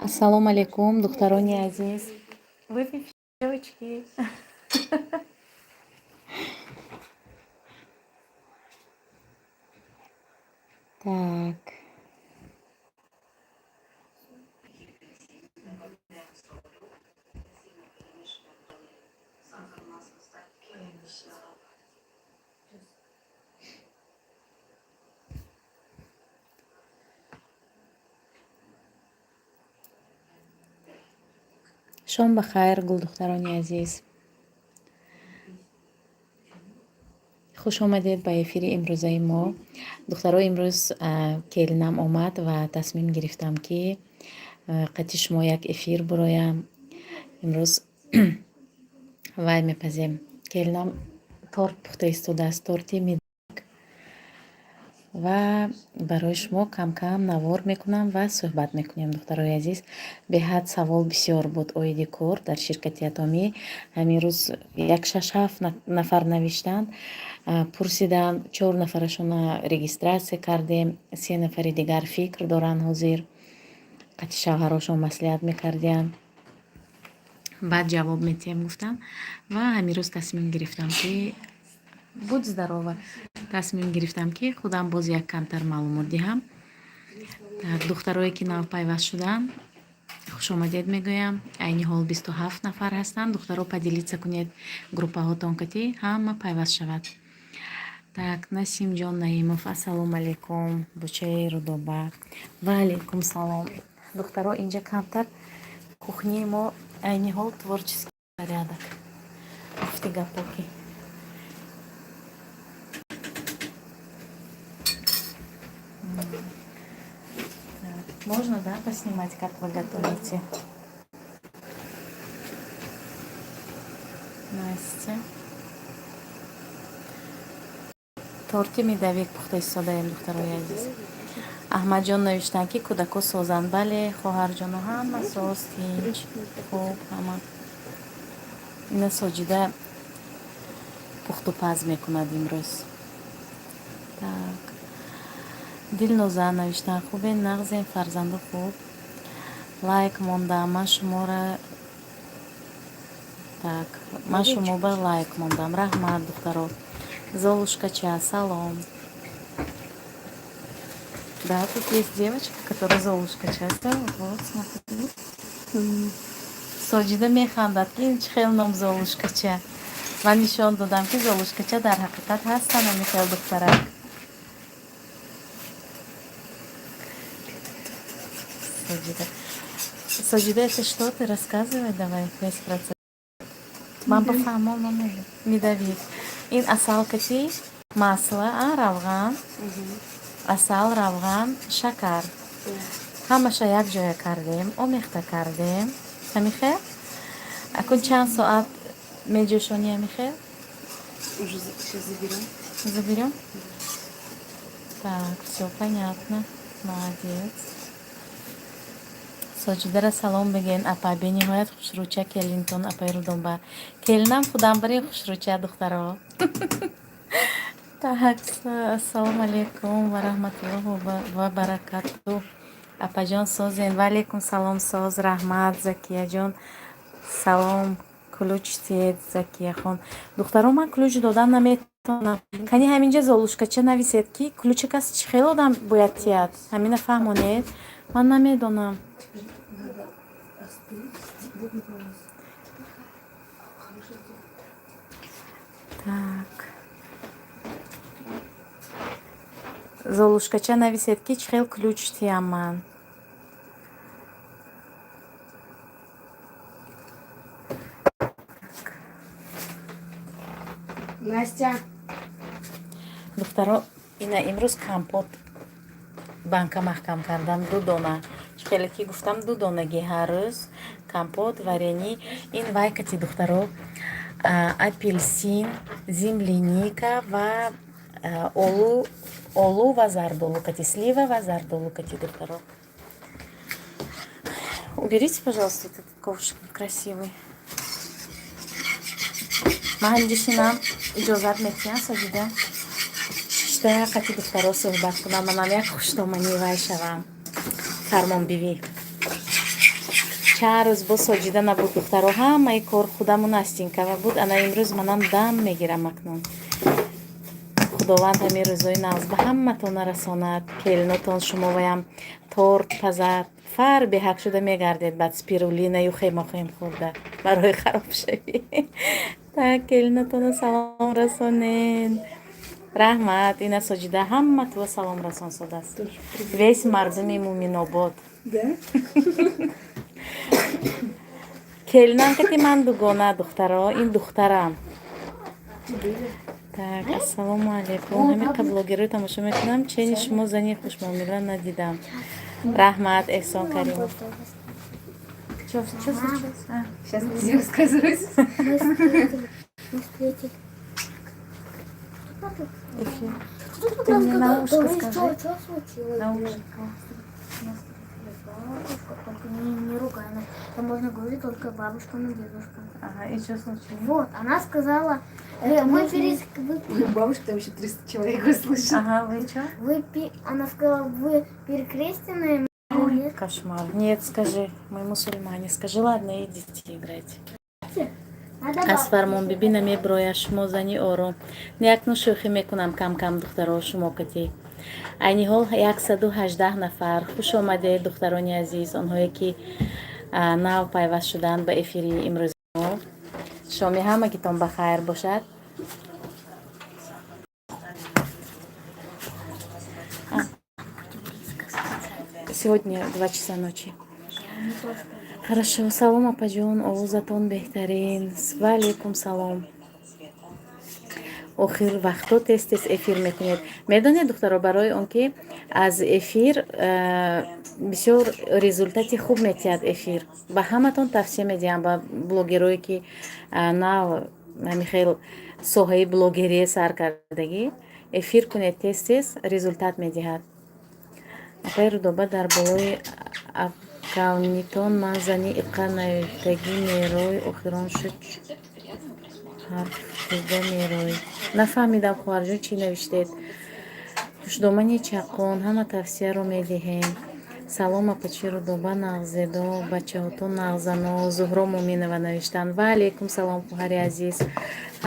Ассалому алейкум, духтарони азиз. Выпей девочки. Так. Шом бахайр, гулдухтарони азиз. хуш омадед ба эфири имрӯзаи мо. Духтаро, имрӯз келинам омад ва тасмим гирифтам ки қадди шумо як эфир буроям. Имрӯз вай мепазем. Келинам торт пухта истодааст, торти ва барои шумо кам-кам навор мекунам ва суҳбат мекунем. Духтарои азиз, беҳад савол бисёр буд оиди кор дар ширкати Атоми. Ҳамин рӯз 6-7 нафар навиштанд. Пурсидам, 4 нафарашона регистратсия кардем, 3 нафари дигар фикр доранд ҳозир. қати шавҳарошон маслиҳат мекардиям. Баъд ҷавоб метиҳем гуфтам ва ҳамин рӯз тасмим гирифтам ки буд здарова. Тасмим гирифтам ки худам боз як камтар маълумот диҳам. Так, духтарое ки навпайваст шуданд, хушомадед мегӯям. Айни ҳол 27 нафар ҳастанд. Духтаро падилитса кунед группаҳотон кати ҳама пайваст шавад. Так, Насимҷон Наимов, ассалому алейкум. Бучаи Рудоба. Ва алейкум салом. Духтаро, инҷа камтар кухнии мо айни ҳол творческий порядок. Гуфти гапоки. Можно, да, поснимать, как вы готовите? Настя. торти медовик пухта истодаем, духтарои азиз. Аҳмадҷон навиштанд ки кӯдако созанд. Бале, хоҳарҷону ҳама соз, тинч, хуб, ҳама. Ина Соҷида пухту паз мекунад имрӯз. Так. Дилноза навиштанд, хубе, нағзем, фарзанду хуб. Лайк мондам, ман шумора... Так, ман шумоба лайк мондам. Раҳмат, духтаро. Золушкача, салом. Да, тут есть девочка, которая Золушкача. Вот, смотрите. Соҷида механдад ки ин чӣ хел ном Золушкача. Ман нишон додам ки Золушкача дар ҳақиқат ҳастанд ҳамин хел духтарак. Соҷида, это что ты рассказывай, давай, весь процесс. Ман бафаҳмон медавид. Ин асал кати, масла, равған, асал, равған, шакар. Ҳамаша як ҷоя кардем, омехта кардем. Ҳамин хел? Акун чанд соат меҷӯшонӣ ҳамин хел? Уже сейчас заберем. Заберем? Так, все понятно. Молодец. Соҷидара салом биген, апа, бениҳоят хушрӯча келинтон, апаи Рудонба. Келинам худам бари хушрӯча, духтаро. Так, ассалому алейкум ва раҳматуллоҳи ва баракату. Апаҷон созен. Ва алейкум салом соз. Раҳмат, Закияҷон. Салом. Ключ тиед, Закияхон. Духтаро, ман ключ додан наметавонам. Кани ҳаминҷа Золушкача нависед ки ключи кас чӣ хел одам бояд тияд. Ҳамина фаҳмонед? Ман намедонам. Так. Золушкача нависед ки чӣ хел ключ тиям ман. Настя. Духтаро, ина имрӯз компот банка маҳкам кардам, 2 дона. Хеле ки гуфтам 2 донаги ҳар рӯз компот, варенӣ. Ин вайкати духтаро, апелсин, земляника ва олу ва зардолу кати, слива ва зардолу кати, духтаро. Уберите, пожалуйста, этот ковшик красивый. Маҳандисинам иҷозат метиҳам, Соҷида? Шта қати духтаро суҳбат кунам, манам як хушноманӣ вай шавам. Фармонбивӣ. чанд рӯз бо соҷида набуд духтаро ҳамаи кор худамон астинкава буд ана имрӯз манам дам мегирам акнун. худованд ҳамин рӯзои навз ба ҳаматон расонад. келинотон шумоваям торт пазад фар беҳақ шуда мегардед баъд спирулина ю хемохем хӯрда барои харобшавӣ. так келинотоно салом расонен. раҳмат. ина соҷида ҳаматува салом расонсодааст. вес мардуми муминобод. келинам кати ман дугона духтаро ин духтарам. так ассалому алайкум. ҳамин блогерро тамошо мекунам. чени шумо зани хушмуомила надидам. раҳмат эҳсон каримов. Сейчас не рассказывать. Кто-то Ты мне на ушко что скажи. случилось? На ушко. Бабушка, только не ругай нас. Там можно говорить только бабушкам и дедушкам. Ага, и что случилось? Вот, она сказала, Бабушка там еще 300 человек услышит. Ага, вы что? она сказала, вы перекрестенные. Ой, кошмар. Нет, скажи, мы мусульмане. Скажи, ладно, идите играйте. аз фармон бибина меброяд шумо зани ором. якну шӯхӣ мекунам кам духтаро шумо кати. айни ҳол 118 нафар хуш омадед духтарони азиз, онҳое ки нав пайваст шуданд ба эфири имрӯзи мо. шоми ҳамагитон ба хайр бошад. Сегодня 2 часа ночи. Хорошо, салом апаҷон, овозатон беҳтарин. Ва алейкум салом. охир вақто тез эфир мекунед. Медонед духтаро, барои он ки аз эфир бисёр результати хуб метиҳад эфир. Ба ҳаматон тавсия медиҳам, ба блогерое ки нав ҳамихел соҳаи блогерие сар кардагӣ, эфир кунед тез результат медиҳад. апаи рудоба дар болои акаунитон ман зани иқа навиштагӣ мерой охирон шуд ҳарф дида мерой. Нафаҳмидам хоҳарҷон чӣ навиштед. пушдомани чақон ҳама тавсияро медиҳем. салом апачи рудоба нағзедо бачаҳото нағзано зуҳро муминова навиштанд. ва алейкум салом хоҳари азиз.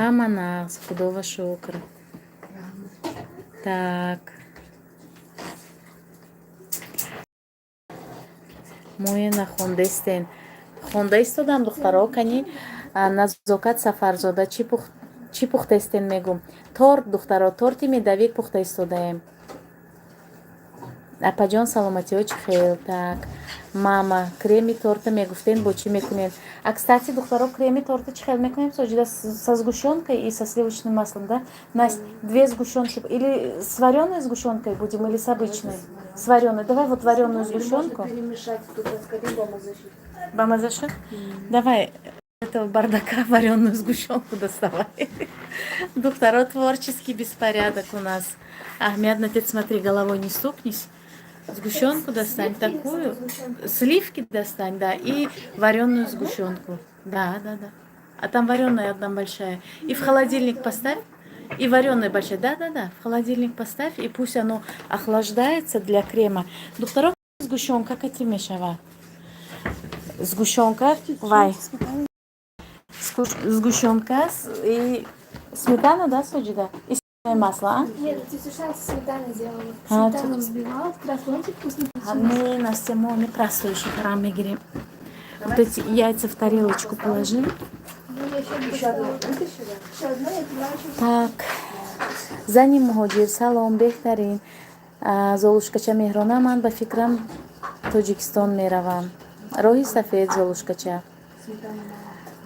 ҳама нағз худо ва шукр. так моя нахондестен хонда истодам духтаро кани назокат сафарзода чӣ пухтестен мегум. торт духтаро, торти медавӣ пухта истодаем. апаҷон саломатиҳо чӣ хел. так мама креми торта мегуфтен бо чӣ мекунем. кстати духтаро, креми торта чӣ хел мекунем соҷида со сгущёнкой и со сливочным маслом, да? Настя, 2 сгущёнки или с варёной сгущёнкой будем, или с обычной? С варёной. Давай вот варёную сгущёнку. Перемешать тут Бамазаши? Давай этого бардака вареную сгущенку доставай. Духтаро, творческий беспорядок у нас. Ахмед, на ты смотри, головой не стукнись. Сгущенку достань такую, сливки достань, да, и вареную сгущенку. Да. А там вареная одна большая. И в холодильник поставь. И вареная большая. Да. В холодильник поставь, и пусть оно охлаждается для крема. Духтаро, сгущенка катимешава. Сгущенка, вай. Сгущенка и сметана, да, соджида? И масло, а? Нет, ты сушал сметану сделала. Сметану взбивала, краснончик вкусный. Не, Настя, не простой шахарам мегири. Вот эти яйца в тарелочку положи. Еще одно. Так, зани муҳоҷир, салом, беҳтарин. Золушкача меҳрона, ман ба фикрам Тоҷикистон меравам. роҳи сафед золушкача.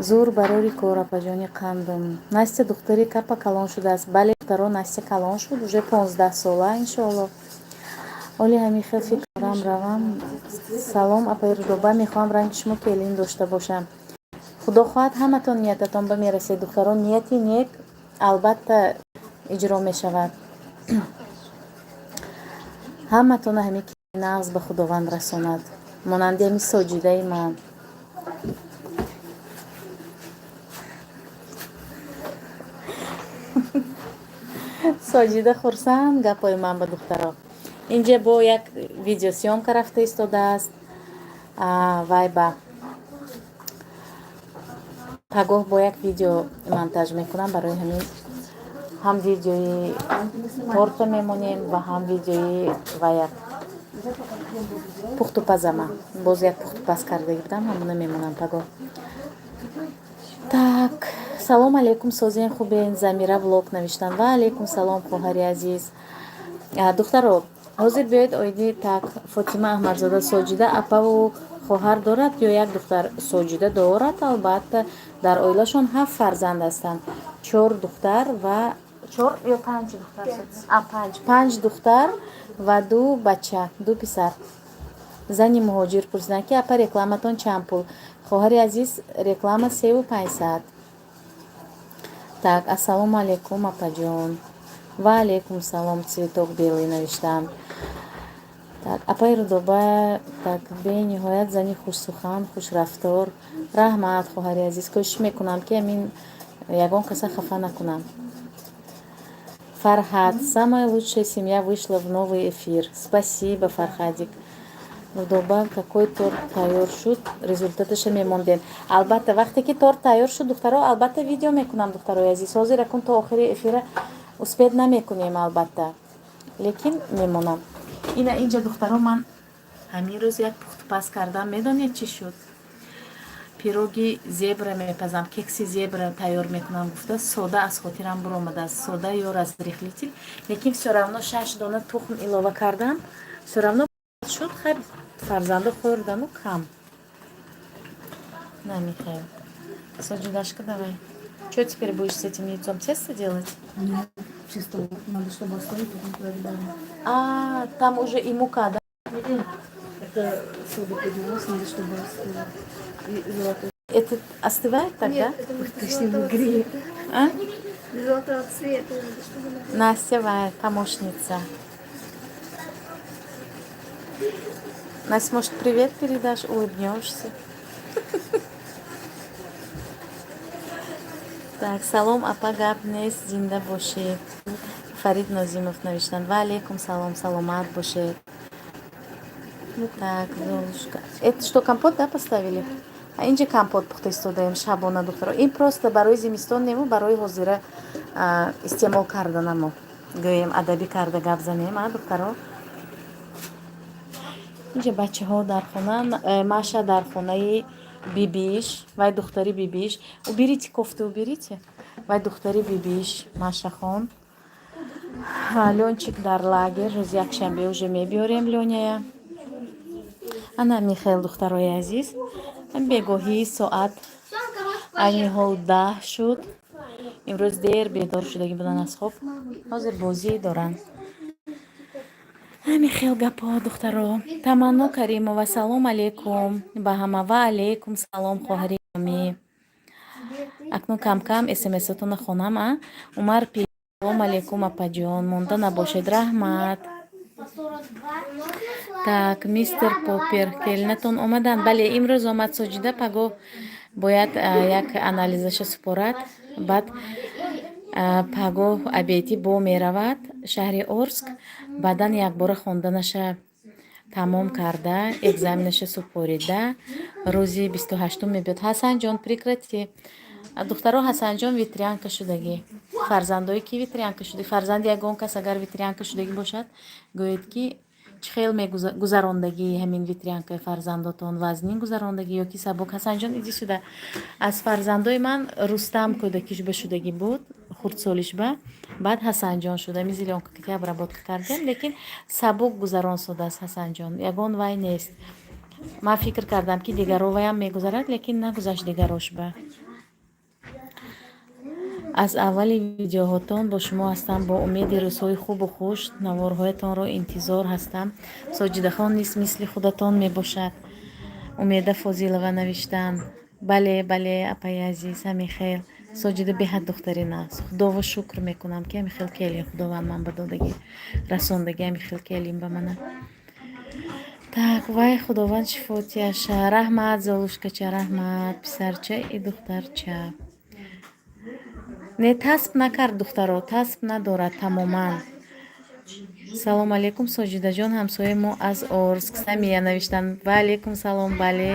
зур барори кор апаҷони қандум. Настя духтари капа калон шудааст. Бале духтаро, Настя калон шуд, уже 15 сола иншоалло. оли ҳамин хел фикрам равам. салом апаи рудоба, мехоҳам ранги шумо келин дошта бошам. худо хоҳад ҳаматон ниятатон ба мерасед духтаро. нияти нек албатта иҷро мешавад. ҳаматон ҳамин ки нағз ба худованд расонад, монанди ҳамин соҷидаи ман. соҷида хурсанд гапои ман ба духтаро. инҷа бо як видеосъёмка рафта истодааст. вай ба пагоҳ бо як видео монтаж мекунам. Барои ҳамин ҳам видеои торта мемонем ва ҳам видеои ва як пухту пазама. Боз як пухту паз кардаги будам, ҳамуна мемонам пагоҳ. Так, салом алейкум, созен хубен? Замира влог навиштам. Ва алейкум салом, хоҳари азиз. Духтаро, ҳозир биёед оиди. Так, Фотима Аҳмадзода, Соҷида апаву хоҳар дорад ё як духтар? Соҷида дорад, албатта. Дар оилашон 7 фарзанд ҳастанд. 4 духтар ва 4 ё 5 духтар? 5 духтар ва 2 бача, 2 писар. Зани муҳоҷир пурсиданд ки апа рекламатон чанд пул? Хоҳари азиз, реклама 3500. Так, ассалому алейкум апаҷон. Ва алейкум салом, цветок белый навиштам. Так, апаи Рудоба, так, бениҳоят зани хушсухан, хушрафтор. Раҳмат, хоҳари азиз, кӯшиш мекунам ки амин ягон каса хафа накунам. Фарҳад, самая лучшая семья вышла в новый эфир. Спасибо, Фархадик. Рудоба, какой торт тайёр шуд, результаташа мемондем. Албатта, вақте ки торт тайёр шуд, духтаро, албатта видео мекунам, духтарои азиз. Ҳозир акун то охири эфира успед намекунем, албатта. Лекин мемонам. Ина инҷа, духтаро, ман ҳамин рӯз як пухтупаз кардам. Медонед чӣ шуд? Пироги зебра мепазам, кекси зебра тайёр мекунам гуфта, сода аз хотирам буромадааст. Сода ё разрихлитель, лекин всё равно 6 дона тухм илова кардам. Всё равно шуд, хай фарзанду хӯрдану кам. На, Михаил. Соҷидашка, давай. Чё теперь будешь с этим яйцом тесто делать? Нет, чисто надо, чтобы оставить, потом туда добавим. Там уже и мука, да? Это сода поднялась, надо, чтобы остыло. И золотой. Это остывает тогда? Точно греет. А? Золотого цвета, надо, чтобы она... Настя, моя помощница. Настя, может, привет передашь, улыбнешься? Так, салом, апа гапнес, зинда бошед. Фарид Нозимов навиштан. Ва алейкум салом, саломат бошед. Так, Золушка. Это что, компот, да, поставили? А инжа компот пухта истодаем, шабона, духтаро. Им просто барои зимистон нему, барои ҳозира истеъмол карданамо. Гӯем адаби карда гап занем, духтаро. инҷа бачаҳо дар хона, Маша дар хонаи бибиш, вай духтари бибиш. Уберите кофту, уберите. Вай духтари бибиш, Машахон. Лёнчик дар лагер, рӯзи якшанбе уже мебиёрем Лёняя. Ана Михаил, духтарои азиз. Бегоҳии соат айни ҳол 10 шуд. Имрӯз дер бедор шудаги будан аз хоб. Ҳозир бозӣ доранд. Михаил гапо, духтаро. Таманно Каримова, салом алейкум. Ба ҳама. Ва алейкум салом, хоҳари гиромӣ. Акнун кам-кам смсотона хонам. Умар Пи, салом алейкум апаҷон. Монда набошед, раҳмат. Так, мистер Попер, келинатон омаданд? Бале, имрӯз омад Соҷида, пагоҳ бояд як анализаша супорад. Баъд пагоҳ абети бо меравад шаҳри Орск. Баъдан якбора хонданаша тамом карда, экзаменаша супорида, рӯзи 28 мебиёд. Ҳасанҷон, прекрати. Духтаро, Ҳасанҷон ветрянка шудагӣ. Фарзандое ки ветрянка шудаги. Фарзанди ягон кас агар ветрянка шудагӣ бошад, гӯед ки чӣ хел мегузарондагӣ ҳамин ветрянкаи фарзандотон, вазнин гузарондагӣ ё ки сабук? Ҳасанҷон, иди сюда. Аз фарзандои ман Рустам кӯдакишба шудагӣ буд, хурдсолишба. Баъд Ҳасанҷон шуда. Ми зеленка ки обработка кардем, лекин сабук гузарон шудааст Ҳасанҷон. Ягон вай нест. Ман фикр кардам ки дигаро ваям мегузарад, лекин нагузашт дигарошба. аз аввали видеоҳотон бо шумо ҳастам. Бо умеди рӯзҳои хубу хуш наворҳоятонро интизор ҳастам. Соҷидахон низ мисли худатон мебошад. Умеда Фозилова навиштанд. Бале, бале, апаи азиз, ҳамин хел. Соҷида беҳад духтарин аст. Худово шукр мекунам ки ҳамин хел келин худованд ман ба додагӣ расондагӣ, ҳамин хел келин ба мана. Так, вай худованд шифотияша. Раҳмат, Золушкача, раҳмат. Писарча и духтарча. Не, тасб накард духтаро, тасб надорад тамоман. Салом алейкум, Соҷидаҷон, ҳамсояи мо аз Орск. Самия навиштанд. Ва алейкум салом, бале.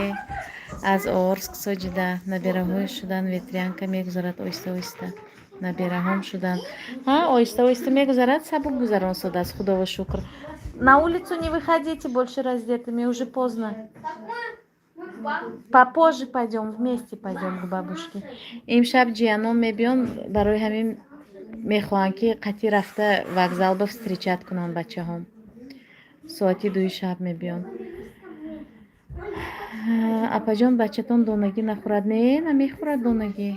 аз Орск Соҷида набераҳое шудан, ветрянка мегузарад оҳиста оҳиста. Набераҳом шудан. Оҳиста оҳиста мегузарад, сабук гузарон содааст, худово шукр. На улицу не выходите больше раздетыми, уже поздно. Попозже пойдем, вместе пойдем к бабушке. Имшаб ҷияном мебиён, барои ҳамин мехоҳанд ки қатъи рафта вокзал ба встречат кунанд бачаҳом. Соати 2 шаб мебиён. Апаҷон, бачатон донагӣ нахӯрад? Не, намехӯрад донагӣ.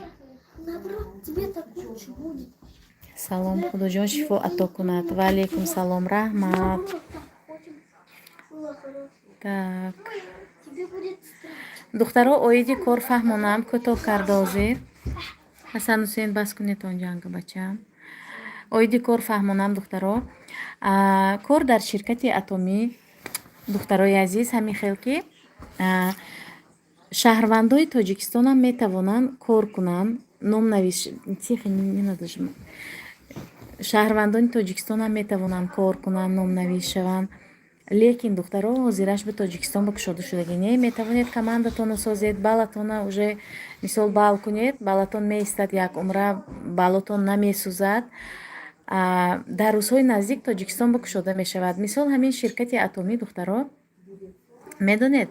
Наоборот, тебе так лучше будет. Салом, худоҷон шифо ато кунад. Ва алейкум салом, раҳмат. Так. Тебе будет Духтаро оиди кор фаҳмонам, кӯтоҳ карда ҳозир. Ҳасан Ҳусейн бас кунед он ҷанга бачаам. Оиди кор фаҳмонам, духтаро. Кор дар ширкати атомӣ, духтарои азиз, ҳамин хел ки шаҳрвандои Тоҷикистонам метавонанд кор кунанд, номнавис шаҳрвандони Тоҷикистонам метавонанд кор кунанд, номнавис шаванд. Лекин духтаро ҳозираш ба Тоҷикистон ба кушода шудагӣ не метавонед командатонро созед, балатона уже мисол бал кунед, балатон меистад як умра, балатон намесӯзад. Дар рӯзҳои наздик Тоҷикистон ба кушода мешавад. Мисол ҳамин ширкати атомӣ, духтаро медонед,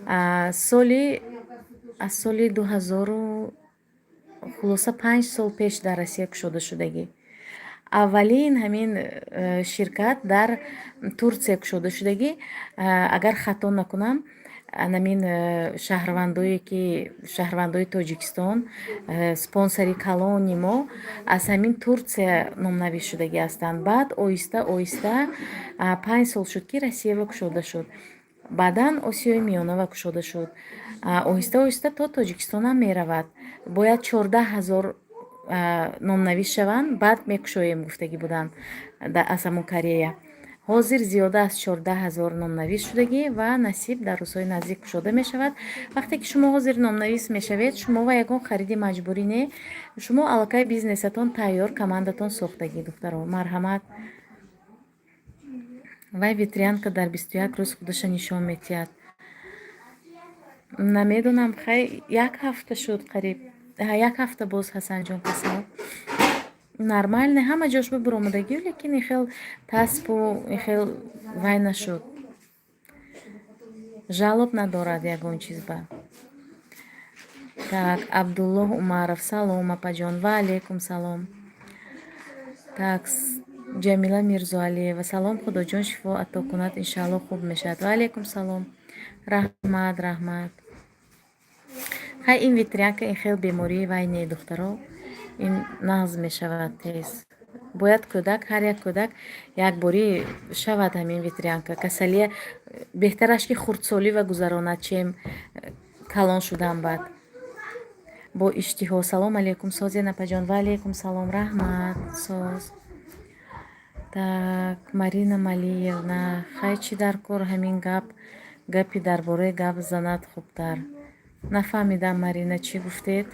аз соли 2000 хулоса 5 сол пеш дар Россия кушода шудагӣ. Аввалин ҳамин ширкат дар Турсия кушода шудагӣ. Агар хато накунам, ҳамин шаҳрвандои Тоҷикистон, спонсори калони мо аз ҳамин Турсия номнавис шудагӣ ҳастанд. Баъд оҳиста оҳиста 5 сол шуд ки Россиява кушода шуд. Баъдан Осиёи Миёнава кушода шуд. Оҳиста оҳиста то Тоҷикистонам меравад. Бояд 14 000 номнавис шаванд, баъд мекушоем гуфтагӣ буданд аз ҳамон Корея. Ҳозир зиёда аз 14 000 номнавис шудагӣ ва насиб дар рӯзҳои наздик кушода мешавад. Вақте ки шумо ҳозир номнавис мешавед, шумо ва ягон хариди маҷбурӣ не, шумо аллакай бизнесатон тайёр, командатон сохтагӣ, духтаро. Марҳамат. Вай ветрянка дар 21 рӯз худаша нишон метиҳад. Намедонам, хай як ҳафта шуд қариб. Як ҳафта боз Ҳасанҷон касал. Нормально, ҳама ҷош ба баромадагӣ, лекин ин хел таспу ин хел вай нашуд. Жалоб надорад ягон чиз ба. Так, Абдуллоҳ Умаров, салом апаҷон. Ва алейкум салом. Так, Ҷамила Мирзоалиева, салом, худоҷон шифо ато кунад, иншааллоҳ хуб мешавад. Ва алейкум салом. Раҳмат, раҳмат. Хай ин ветрянка ин хел бемории вай не, духтаро. Ин нағз мешавад тез. Бояд кӯдак, ҳар як кӯдак якборӣ шавад ҳамин ветрянка. Касалия беҳтараш ки хурдсолӣ ва гузаронад, чем калон шудан баъд. Бо иштиҳо. Салом алейкум Созе напаҷон. Ва алейкум салом. Раҳмат, Соз. Так, Марина Малиевна, хай чӣ дар кор ҳамин гапи дар бораи гап занад хубтар. Нафаҳмидам, Марина, чӣ гуфтед?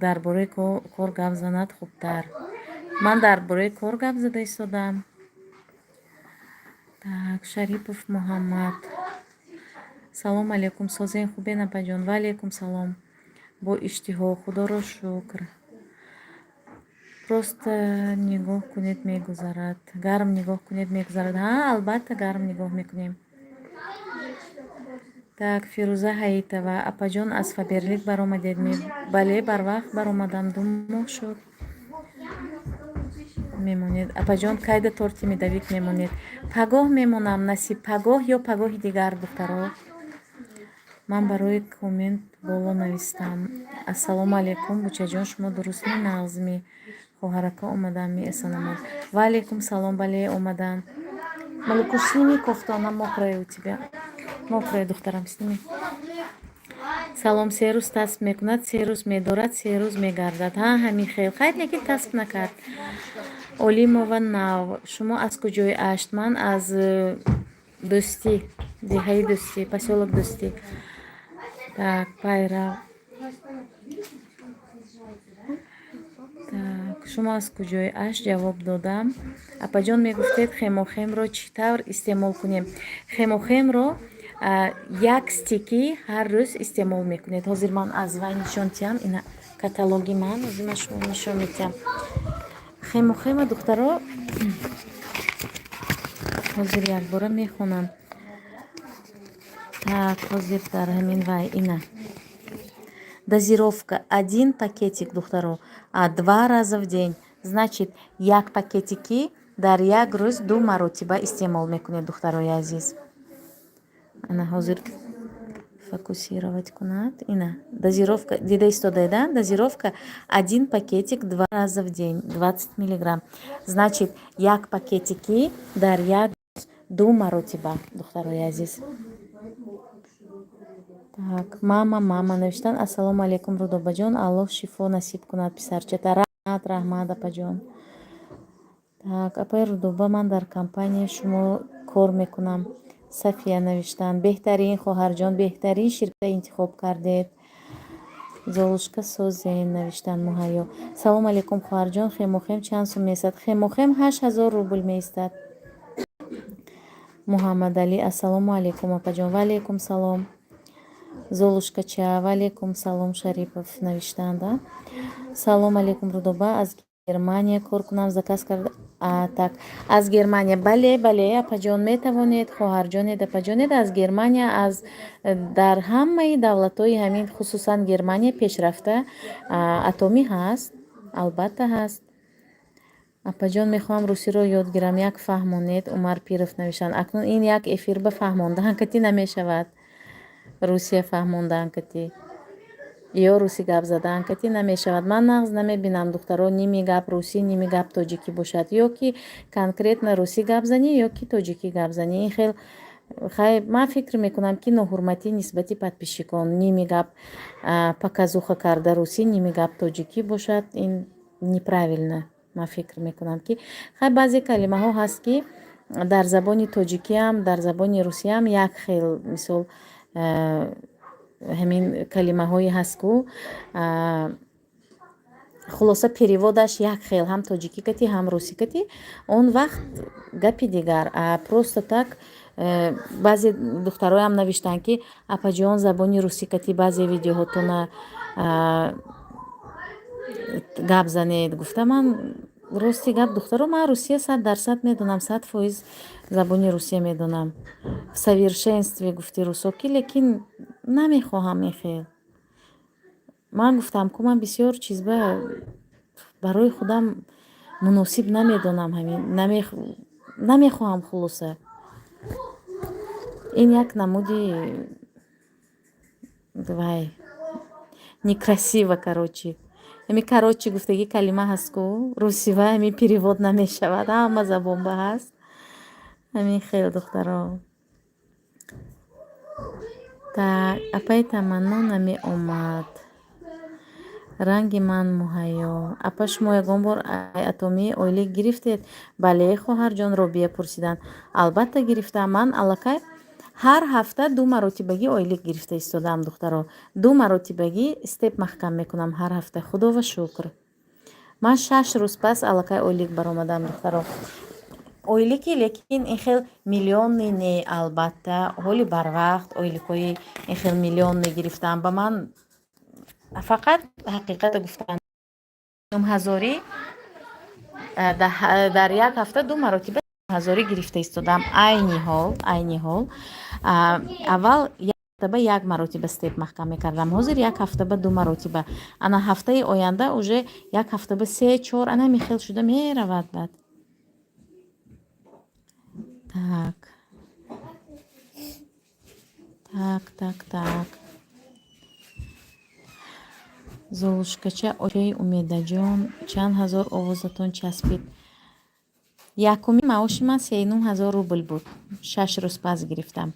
Дар бораи кор гап занад хубтар. Ман дар бораи кор гап зада истодам. Так, Шарипов Муҳаммад. Салом алейкум Созен, хубе напаҷон? Ва алейкум салом. Бо иштиҳо, худоро шукр. Просто нигоҳ кунед мегузарад. Гарм нигоҳ кунед мегузарад. Албатта гарм нигоҳ мекунем. Так, Фирӯза Ҳаитова, апаҷон аз Фаберлик баромадед? Бале, барвақт баромадам, 2 моҳ шуд. Мемонед. Апаҷон кайда торти медавик мемонед? Пагоҳ мемонам, насиб пагоҳ ё пагоҳи дигар, духтаро. Ман барои коммент боло навистам. Ассалому алейкум, бучаҷон, шумо дуруст нағзми хоҳарака омадан меэсанамад. Ва алейкум салом, бале омадан. Малику, сними кофту, она мокрая у тебя. Мокрая, духтарам, сними. Салом, 3 рӯз тасб мекунад, 3 рӯз медорад, 3 рӯз мегардад. Ҳамин хел. Хайр, лекин тасб накард. Олимова Нав, шумо аз куҷои ашт? Ман аз Дӯстӣ, диҳаи Дӯстӣ, посёлок Дӯстӣ. Так, Пайрав. Так, шумо аз куҷои ашт? Ҷавоб додам. Апаҷон мегуфтед хемохемро чӣ тавр истеъмол кунем? Хемохемро як стики ҳар рӯз истеъмол мекунед. ҳозир ман аз вай нишон диҳам. Ина каталоги ман ҳозир ман шумо нишон медиҳам. Хемо духтаро ҳозир якбора мехонам. Так, ҳозир дар ҳамин вай ина дозировка 1 пакетик духтаро 2 раза в день. Значит, як пакетики дар як рӯз 2 маротиба истеъмол мекунед духтарои азиз. Ана ҳозир фокусировать кунад. Ина дозировка дида истодаеда, дозировка 1 пакетик 2 раза в день 20 миллиграмм. Значит, як пакетики дар як 2 маротиба духтарои азиз. Так, мама навиштан. Ассалому алейкум Рудобаҷон, Аллоҳ шифо насиб кунад писарчата. Раҳмат апаҷон. Так, апаи Рудоба, ман дар компанияи шумо кор мекунам. Сафия навиштан. Беҳтарин хоҳарҷон, беҳтарин ширкат интихоб кардед. Золушка Созен навиштан муҳайё. Салому алейкум хоҳарҷон, хемохем чанд сум меистад? Хемохем 8000 рубл меистад. Муҳаммад Али. Ассалому алейкум апаҷон. Ва алейкум салом. Золушкача. Ва алейкум салом Шарипов навиштанда. Салому алейкум Рудоба, аз Германия кор кунам, заказ карда. Так, аз Германия. Бале апаҷон, метавонед хоҳарҷонед апаҷонед аз Германия, аз дар ҳамаи давлатҳои ҳамин хусусан Германия пешрафта атомӣ ҳаст, албатта ҳаст. Апаҷон, мехоҳам русиро ёд гирам, як фаҳмонед. Умар Пиров навишанд. Акнун ин як эфир ба фаҳмондан катӣ намешавад. Русия фаҳмондан катӣ ё руси гап задан катӣ намешавад. Ман нағз намебинам духтаро ними гап русӣ, ними гап тоҷикӣ бошад. Ё ки конкретно русӣ гап занӣ, ё ки тоҷикӣ гап занӣ. Ин хел ман фикр мекунам ки ноҳурматӣ нисбати подписчикон. Ними гап показуха карда русӣ, ними гап тоҷикӣ бошад. Ин неправилно. Ман фикр мекунам ки баъзе калимаҳо ҳаст ки дар забони тоҷикиам, дар забони русиям як хел мисол ҳамин калимаҳое ҳаст ку хулоса переводаш як хел, ҳам тоҷикӣ катӣ, ҳам русӣ катӣ. Он вақт гапи дигар. Просто так баъзе духтароям навиштанд ки апаҷон забони русӣ катӣ баъзе видеоҳотона гап занед. Гуфта ман рости гап духтаро, ман русия 100% медонам, 100% забони русия медонам. В совершенстве гуфти русоки, лекин намехоҳам мехел. Ман гуфтам ку ман бисёр чизба барои худам муносиб намедонам, ҳамин намехоҳам хулоса. Ин як намуди вай некрасиво короче. Ҳами короче гуфтаги калима ҳаст ку русива ҳами перевод намешавад. Ҳама забонба ҳаст. ҳамин хел духтаро. Так, апаи Таманно намеомад. Ранги ман муҳайё. Апа шумо ягон бор атомии ойлик гирифтед? Бале хоҳарҷон, Робия пурсиданд. Албатта гирифтам. Ман аллакай ҳар ҳафта 2 маротибагӣ ойлик гирифта истодам духтаро. 2 маротибагӣ степ маҳкам мекунам ҳар ҳафта. Худо ва шукр. Ман 6 рӯз пас аллакай ойлик баромадам духтаро. Ойлики лекин ин хел миллионни не, албатта ҳоли барвақт ойликҳои ин хел миллионни гирифтам. Ба ман фақат ҳақиқата гуфтан ҳазорӣ дар як ҳафта 2 маротиба ҳазорӣ гирифта истодам. айни ҳол аввал як ҳафтаба як маротиба степ маҳкам мекардам. ҳозир як ҳафтаба 2 маротиба. ана ҳафтаи оянда уже як ҳафтаба 3-4 ана михел шуда меравад бад. Так. Золушкача Окей Умедаҷон, чанд ҳазор овозатон часпид? Якуми маоши ман 39,000 рубл буд. 6 рӯз пас гирифтам.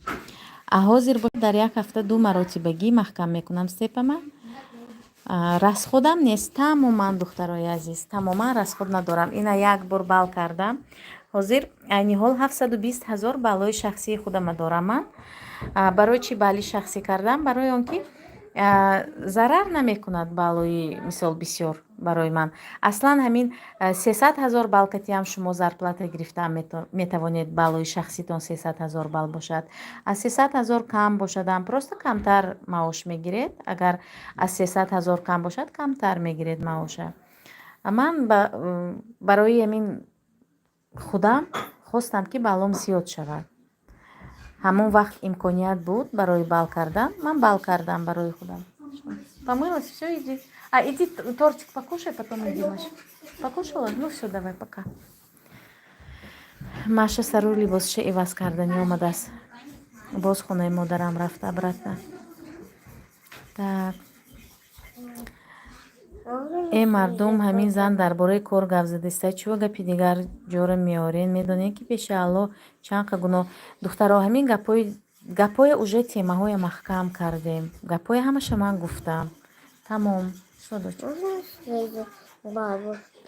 Ҳозир бошад дар як ҳафта 2 маротибагӣ маҳкам мекунам степама. Расходам нест тамоман духтарои азиз, тамоман расход надорам. Ина як бор бал кардам. ҳозир айни ҳол 720,000 балои шахсии худама дорам ман. Барои чӣ бали шахсӣ кардам? Барои он ки зарар намекунад балои мисол бисёр. барои ман. Аслан ҳамин 300 000 балкатиам шумо зарплата гирифта метавонед балои шахситон 300 000 бал бошад. Аз 300 000 кам бошадам просто камтар маош мегиред. Агар аз 300 000 кам бошад камтар мегиред маоша. ман барои ҳамин худам хостам ки балом зиёд шавад. ҳамон вақт имконият буд барои бал кардан, ман бал кардам барои худам. Помылась, все, иди. Иди тортик покушай, потом иди, Маша. Покушала? Ну все, давай, пока. Маша сару либосша иваз кардани омадааст. Боз хонаи модарам рафта обратно. Так. Мардум ҳамин зан дар бораи кор гап задиста. Чува гапи дигар ҷора меорен? Медонед ки пеши Алло чанд қа гуноҳ. Духтаро ҳамин гапои уже темаҳоя маҳкам кардем. Гапои ҳамаша ман гуфтам. Тамом. Что, дочь?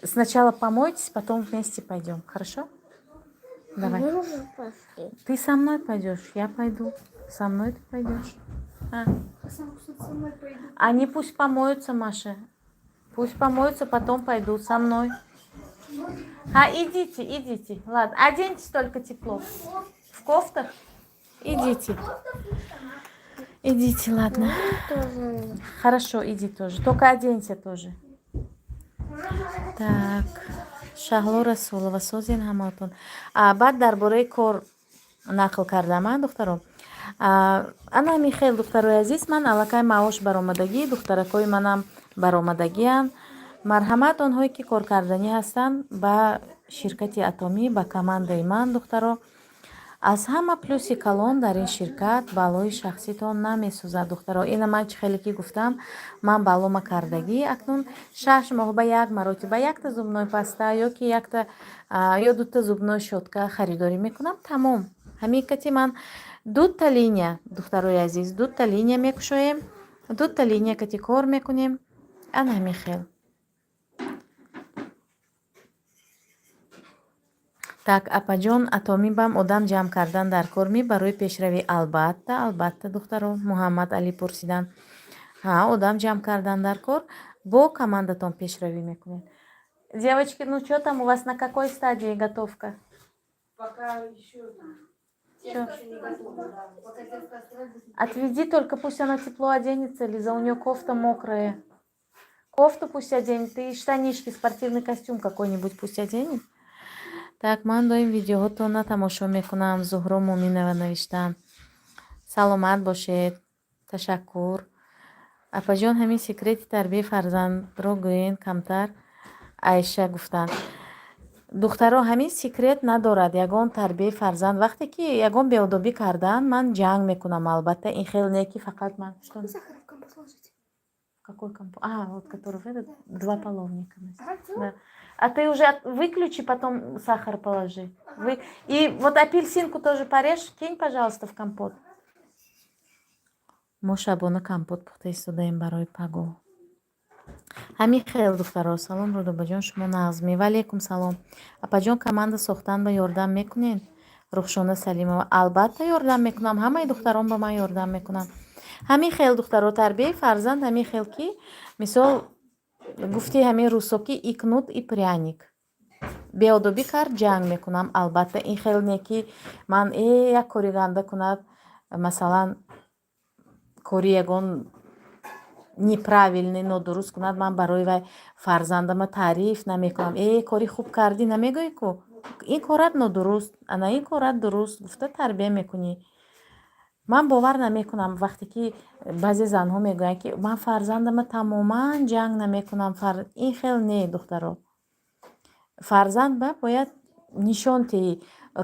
Сначала помойтесь, потом вместе пойдем. Хорошо? Давай. Ты со мной пойдешь, я пойду. Со мной ты пойдешь. Они пусть помоются, Маша. Пусть помоются, потом пойдут со мной. Идите, идите. Ладно, оденьтесь только тепло. В кофтах? Идите. Идите, ладно. Хорошо, иди тоже. Только оденься тоже. Так. Шаҳло Расулова созин ҳаматон. Баъд дар бораи кор нақл кардам, духтаро. Ана михел духтарои азиз, ман аллакай маош баромадагӣ, духтаракои манам баромадагиянд. Марҳамат онҳое ки коркарданӣ ҳастанд ба ширкати Атомӣ, ба командаи ман, духтаро. аз ҳама плюси калон дар ин ширкат балои шахситон намесӯзад, духтаро. Ина ман чӣ хеле ки гуфтам, ман балома кардагӣ акнун 6 моҳ ба як маротиба якта зубной паста ёки якта ё дута зубной щётка харидорӣ мекунам. Тамом. ҳамикати ман дутта линия, духтарои азиз, дутта линия мекушоем, дутта линия кати кор мекунем. Ана ҳамин хел. Так, апаҷон, Атомӣ бам одам ҷамъ кардан дар кор барои пешравӣ. Албатта, духтаро. Муҳаммад Али пурсидан. Одам ҷамъ кардан дар кор бо командатон пешравӣ мекунед. Девочки, ну что там у вас, на какой стадии готовка? Пока еще тесто не готово. Пока тесто остроится. Отведи, только пусть она тепло оденется, Лиза, у нее кофта мокрая. Кофту пусть оденет и штанишки, спортивный костюм какой-нибудь пусть оденет. Так, ман доим видеоҳотонро тамошо мекунам. Зуҳро Муъминова навиштам. Саломат бошед. Ташаккур. Апаҷон, ҳамин секрети тарбияи фарзандро гӯен камтар. Айша гуфтанд. Духтаро, ҳамин секрет надорад. Ягон тарбияи фарзанд вақте ки ягон беодобӣ кардан, ман ҷанг мекунам. Албатта ин хеле не ки фақат ман. Сахар в компот ложите. Какой компот? Вот который в этот, 2 половника. Да. А ты уже выключи, потом сахар положи. И вот апельсинку тоже порежь, кинь, пожалуйста, в компот. Мо шабона компот пухта истодаем барои паго. Ҳамин хел, духтаро. Салом, Рудобаҷон, шумо нағзмӣ. Валейкум салом. Апаҷон, команда сохтан ба ёрдам мекунед? Рухшона Салимова. Албатта ёрдам мекунам. Ҳамаи духтарон ба ман ёрдам мекунам. ҳамин хел, духтаро, тарбияи фарзанд ҳамин хел ки мисол гуфти ҳамин рӯзҳо ки икнут и пряник. Беодобӣ кард, ҷанг мекунам. Албатта ин хел не ки ман як кори ганда кунад, масалан кори ягон неправилный, нодуруст кунад, ман барои вай фарзандама таъриф намекунам. Кори хуб кардӣ намегӯӣ ку ин корат нодуруст, ана ин корат дуруст гуфта тарбия мекунӣ. Ман бовар намекунам вақте ки баъзе занҳо мегӯянд ки ман фарзандама тамоман ҷанг намекунам. Ин хел не, духтаро. Фарзанд бояд нишон диҳӣ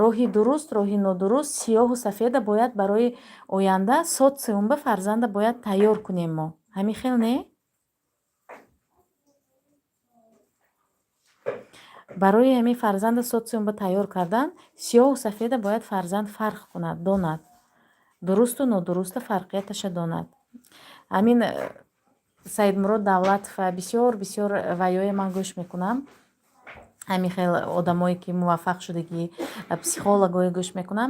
роҳи дуруст, роҳи нодуруст, сиёҳу сафеда бояд барои оянда социумба фарзанда бояд тайёр кунем мо. Ҳамин хел не? барои ҳамин фарзанда социумба тайёр кардан сиёҳу сафеда бояд фарзанд фарқ кунад, донад. Дурусту нодуруста фарқияташа донад. Ҳамин Саидмурод Давлатов бисёр ваёе ман гӯш мекунам. ҳамин хел одамое ки муваффақ шудагӣ психологое гӯш мекунам.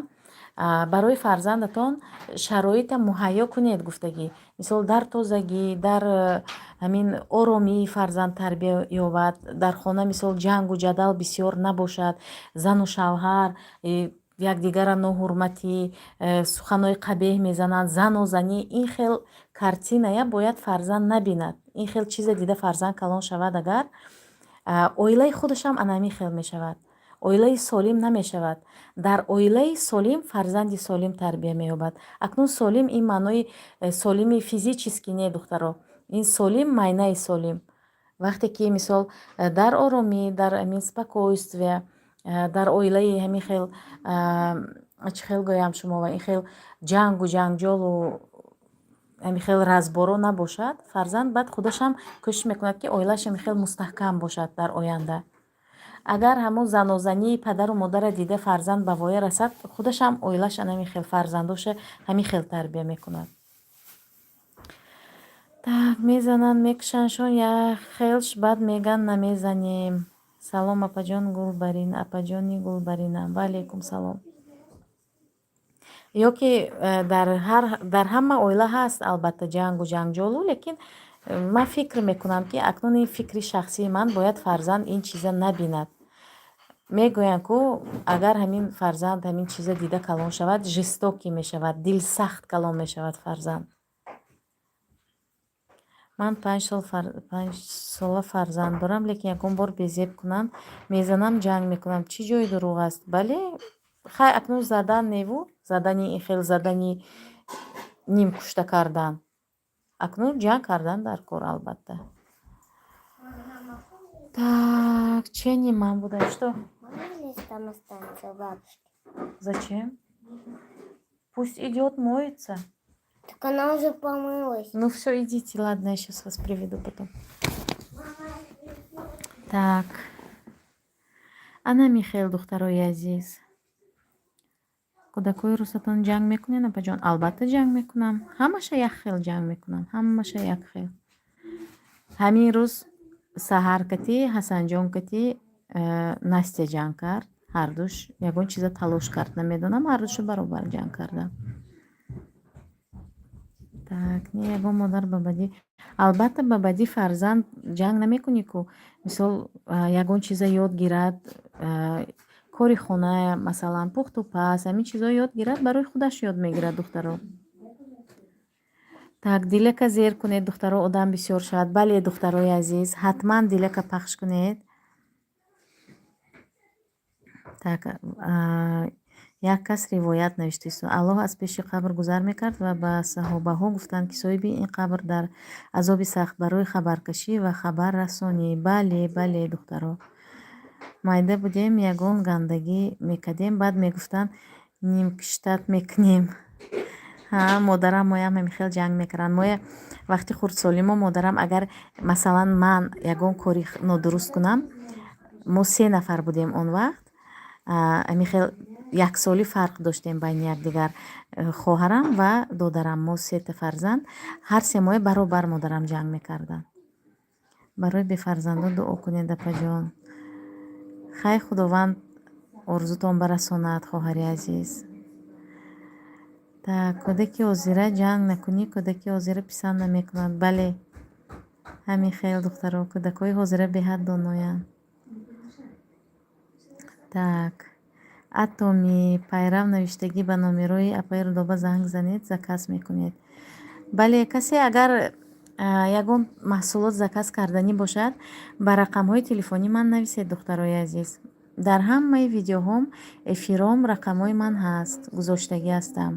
барои фарзандатон шароита муҳайё кунед. гуфтагӣ мисол дар тозагӣ, дар ҳамин оромии фарзанд тарбия ёбад. Дар хона мисол ҷангу ҷадал бисёр набошад, зану шавҳар якдигара ноҳурматӣ, суханои қабеҳ мезананд, занозанӣ. Ин хел картиная бояд фарзанд набинад. Ин хел чизе дида фарзанд калон шавад, агар оилаи худашам анамӣ хел мешавад, оилаи солим намешавад. Дар оилаи солим фарзанди солим тарбия меёбад. Акнун солим ин маънои солими физически не, духтаро. Ин солим майнаи солим. вақте ки мисол дар оромӣ, дар ҳамин спокойствие, дар оилаи ҳамин хел чӣ хел гӯям шумова, ин хел ҷангу ҷанҷолу ҳамин хел разборо набошад, фарзанд баъд худашам кӯшиш мекунад ки оилааш ҳамин хел мустаҳкам бошад дар оянда. агар ҳамон занозании падару модара дида фарзанд ба воя расад, худашам оилааш ҳамин хел фарзандоша ҳамин хел тарбия мекунад. так мезананд мекушандшон як хелш, баъд меган намезанем. салом апаҷон Гулбарин, апаҷони Гулбаринам. ва алайкум салом. ё ки дар ҳама оила ҳаст албатта ҷангу ҷанҷолу, лекин ман фикр мекунам ки акнун ин фикри шахсии ман бояд фарзанд ин чиза набинад. мегӯянд ку агар ҳамин фарзанд ҳамин чиза дида калон шавад, жестокӣ мешавад, дилсахт калон мешавад фарзанд. ман 5 сола фарзанд дорам, лекин ягон бор безеб кунанд мезанам, ҷанг мекунам. чӣ ҷои дурӯғ аст? бале, хай акнун задан неву, задани ин хел задани нимкушта кардан, акнун ҷанг кардан дар кор албатта. так чени ман буда что? Там останется у бабушки. Зачем? Пусть идет моется. Так она уже помылась. Ну все, идите, ладно, я сейчас вас приведу потом. так ана михел духтарои азиз, кӯдакои рӯзатон ҷанг мекунед апаҷон? албатта ҷанг мекунам, ҳамаша як хел ҷанг мекунам, ҳамаша як хел. ҳамин рӯз саҳар кати ҳасанҷон кати Настя ҷанг кард, ҳардуш ягон чиза талош кард, намедонам, ҳардушу баробар ҷанг кардам. так не ягон модар ба бадӣ, албатта ба бадӣ фарзанд ҷанг намекунӣ ку. мисол ягон чиза ёд гирад, кори хона, масалан пухту паз, ҳамин чизо ёд гирад, барои худаш ёд мегирад духтаро. так дилака зер кунед духтаро, одам бисёр шавад. бале духтарои азиз, ҳатман дилака пахш кунед. так як кас ривоят навиштааст. аллоҳ аз пеши қабр гузар мекард ва ба саҳобаҳо гуфтанд ки соҳиби ин қабр дар азоби сахт барои хабаркашӣ ва хабаррасонӣ. бале бале духтаро, майда будем, ягон гандагӣ мекардем, баъд мегуфтанд нимкиштат мекунем. модарам моям ҳамин хел ҷанг мекарданд. моя вақти хурдсолимо модарам агар масалан ман ягон кори нодуруст кунам, мо 3 нафар будем он вақт, ҳамин хел яксолӣ фарқ доштем байни якдигар, хоҳарам ва додарам, мо 3 фарзанд, ҳар семоя баробар модарам ҷанг мекарданд. барои бефарзандон дуо кунед апаҷон. хай худованд орзутон барасонад хоҳари азиз. так кӯдаки озира ҷанг накунӣ, кӯдаки озира писанд намекунад. бале ҳамин хел духтаро, кӯдакҳои ҳозира беҳад доноянд. так атоми пайрав навиштагӣ ба номерои апаи рудоба занг занед, заказ мекунед. бале касе агар ягон маҳсулот заказ карданӣ бошад, ба рақамҳои телефонӣ ман нависед духтарои азиз. дар ҳамаи видеоҳом эфиром рақамҳои ман ҳаст, гузоштагӣ ҳастам.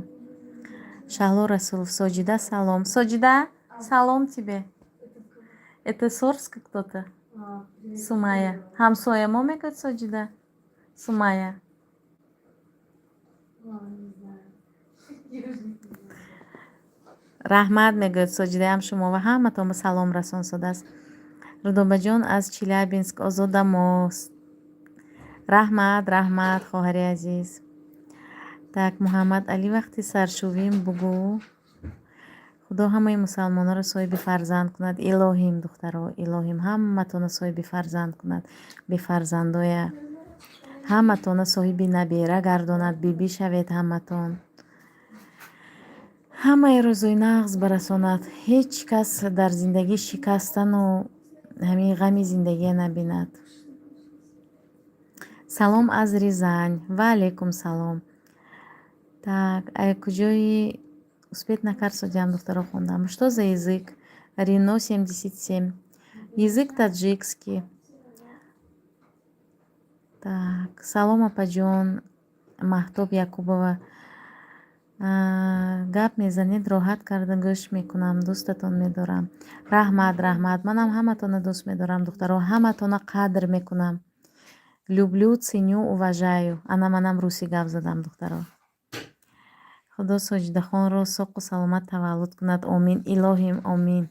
Шаҳло Расулов, Соҷида салом. Соҷида салом тебе. Это Сорска кто-то? Сумая. Ҳамсоя мо мегӯяд Соҷида? Сумая. раҳмат мегӯяд Соҷидаам шумо ва ҳаматон ба салом расон содааст. Рудобаҷон аз Челябинск, озода мост. раҳмат раҳмат хоҳари азиз. так Муҳаммад Али, вақти саршувим бугӯ. худо ҳамаи мусалмонро соҳиби фарзанд кунад. илоҳим духтаро, илоҳим ҳаматонро соҳиби фарзанд кунад. бефарзандоя ҳаматона соҳиби набера гардонад, бибӣ шавед ҳаматон. Ҳамаеро зӯйнағз барасонад. Ҳеҷ кас дар зиндагӣ шикастану ҳамин ғами зиндагие набинад. Салом аз Рязань. Ва алейкум салом. Так, куҷои успет накард соҷам духтаро хондам. Что за язык? Рено 77. Язык таджикский. Так, салом апаҷон. Маҳтоб Якубова. Гап мезанед, роҳат карда гӯш мекунам. Дӯстатон медорам. Раҳмат, раҳмат. Манам ҳаматона дӯст медорам духтаро. Ҳаматона қадр мекунам. Люблю, ценю, уважаю. Манам русӣ гап задам духтаро. худо соҷидахонро соқу саломат таваллуд кунад. Омин илоҳим, омин.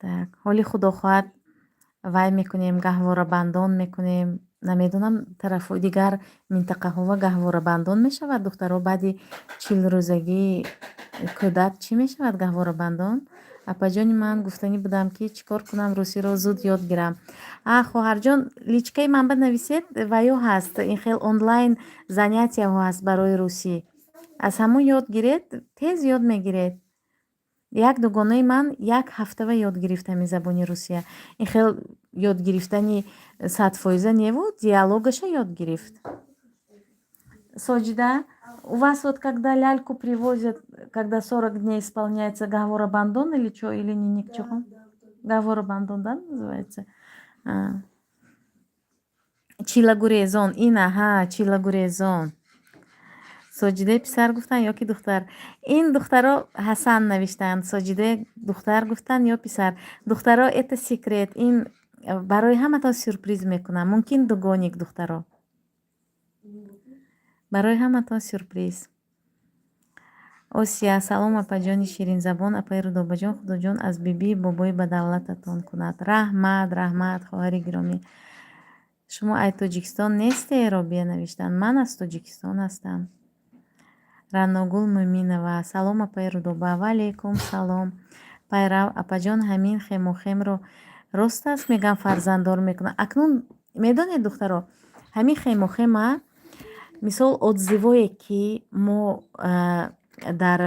Так, ҳоли худо хоҳад вай мекунем, гаҳворабандон мекунем. Намедонам тарафҳои дигар минтақаҳо гаҳворабандон мешавад духтаро. Баъди 40 рӯзагӣ кӯдак чӣ мешавад гаҳворабандон? Апаҷони ман гуфтанӣ будам ки чӣ кор кунам русиро зуд ёд гирам. Хоҳарҷон, личкаи ман банависед, ваё ҳаст. Ин хел онлайн занятияҳо ҳаст барои русӣ. Аз ҳамон ёд гиред, тез ёд мегиред. Як дугонаи ман 1 ҳафтава ёд гирифт ҳамин забони русия. Ин хел ёд гирифтани 100% невуд, диалогаша ёд гирифт. Соҷида, у вас вот когда ляльку привозят, когда 40 дней исполняется, гаҳворабандон или чё, или не чего? Гаҳворабандон, да, называется? Чилагурезон, чилагурезон. Соҷидаи писар гуфтан ё ки духтар? Ин духтаро Ҳасан навиштанд. Соҷидаи духтар гуфтан ё писар? Духтаро, это секрет. Ин барои ҳаматон сюрприз мекунам. Мумкин дугоник духтаро. барои ҳаматон сюрприз. Осия, салом апаҷони ширинзабон, апаи Рудобаҷон, худоҷон аз бибии бобои бадавлататон кунад. Раҳмат, раҳмат, хоҳари гиромӣ. Шумо ай Тоҷикистон нестед? Робия навиштанд. Ман аз Тоҷикистон ҳастам. Раъногул Мӯминова, салом апаи Рудоба. Ва алейкум салом. Пайрав, апаҷон ҳамин хемохемро рост аст меган фарзанддор мекунад. Акнун медонед духтаро, ҳамин хемохема мисол отзывое ки мо дар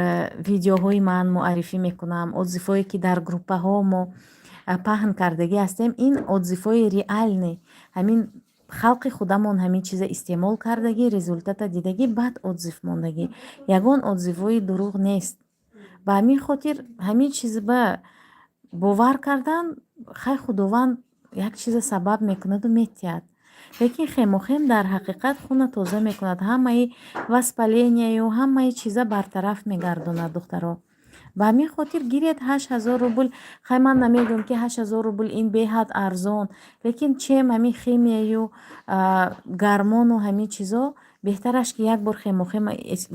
видеоҳои ман муаррифӣ мекунам, отзывое ки дар группаҳо мо паҳн кардагӣ ҳастем, ин отзывҳои реальне. Ҳамин халқи худамон ҳамин чиза истеъмол кардагӣ, результата дидагӣ, баъд отзив мондагӣ. Ягон отзывҳои дурӯғ нест. Ба ҳамин хотир ҳамин чиз ба бовар кардан, хай худованд як чиза сабаб мекунаду метиҳад. Лекин хемохем дар ҳақиқат хуна тоза мекунад. Ҳамаи воспаление, ҳамаи чиза бартараф мегардонад духтаро. Ба ҳамин хотир гиред 8000 рубл. Хай ман намегӯям ки 8000 рубл ин беҳад арзон. Лекин чем ҳамин химияю гармону ҳамин чизо беҳтараш ки як бор хемохем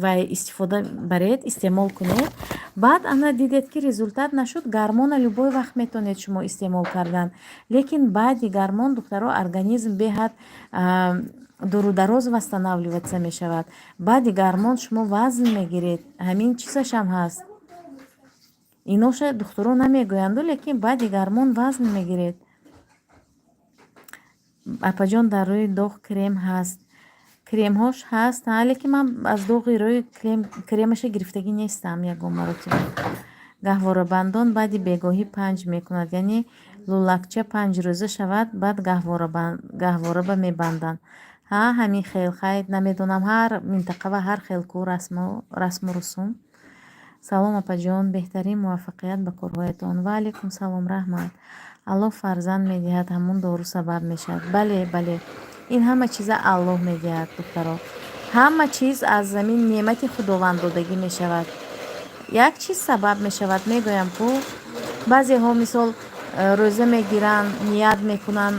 ва истифода баред, истеъмол кунед. Баъд ана дидед ки результат нашуд, гармона любой вақт метавонед шумо истеъмол кардан. Лекин баъди гармон духтаро организм беҳад дурудароз восстанавливаться мешавад. Баъди гармон шумо вазн мегиред. Ҳамин чизашам ҳаст. Иноша духтуро намегӯянду, лекин баъди гармон вазн мегиред. Апаҷон, дар рӯи доғ крем ҳаст. Кремҳош ҳаст, лекин ман аз доғи рӯи кремаша гирифтагӣ нестам ягон маротиба. Гаҳворабандон баъди бегоҳӣ 5 мекунад, яъне лӯлакча 5 рӯза шавад, баъд гаҳвораба мебанданд. Ҳамин хел хайр, намедонам ҳар минтақа ва ҳар хел ку расму русум. Салом апаҷон, беҳтарин муваффақият ба корҳоятон. Ва алейкум салом, раҳмат. Аллоҳ фарзанд медиҳад, ҳамун дору сабаб мешавад. Бале, бале. Ин ҳама чиза Аллоҳ медиҳад духтаро. Ҳама чиз аз замин неъмати худованд додагӣ мешавад. Як чиз сабаб мешавад, мегӯям ку баъзеҳо мисол рӯза мегиранд, ният мекунанд,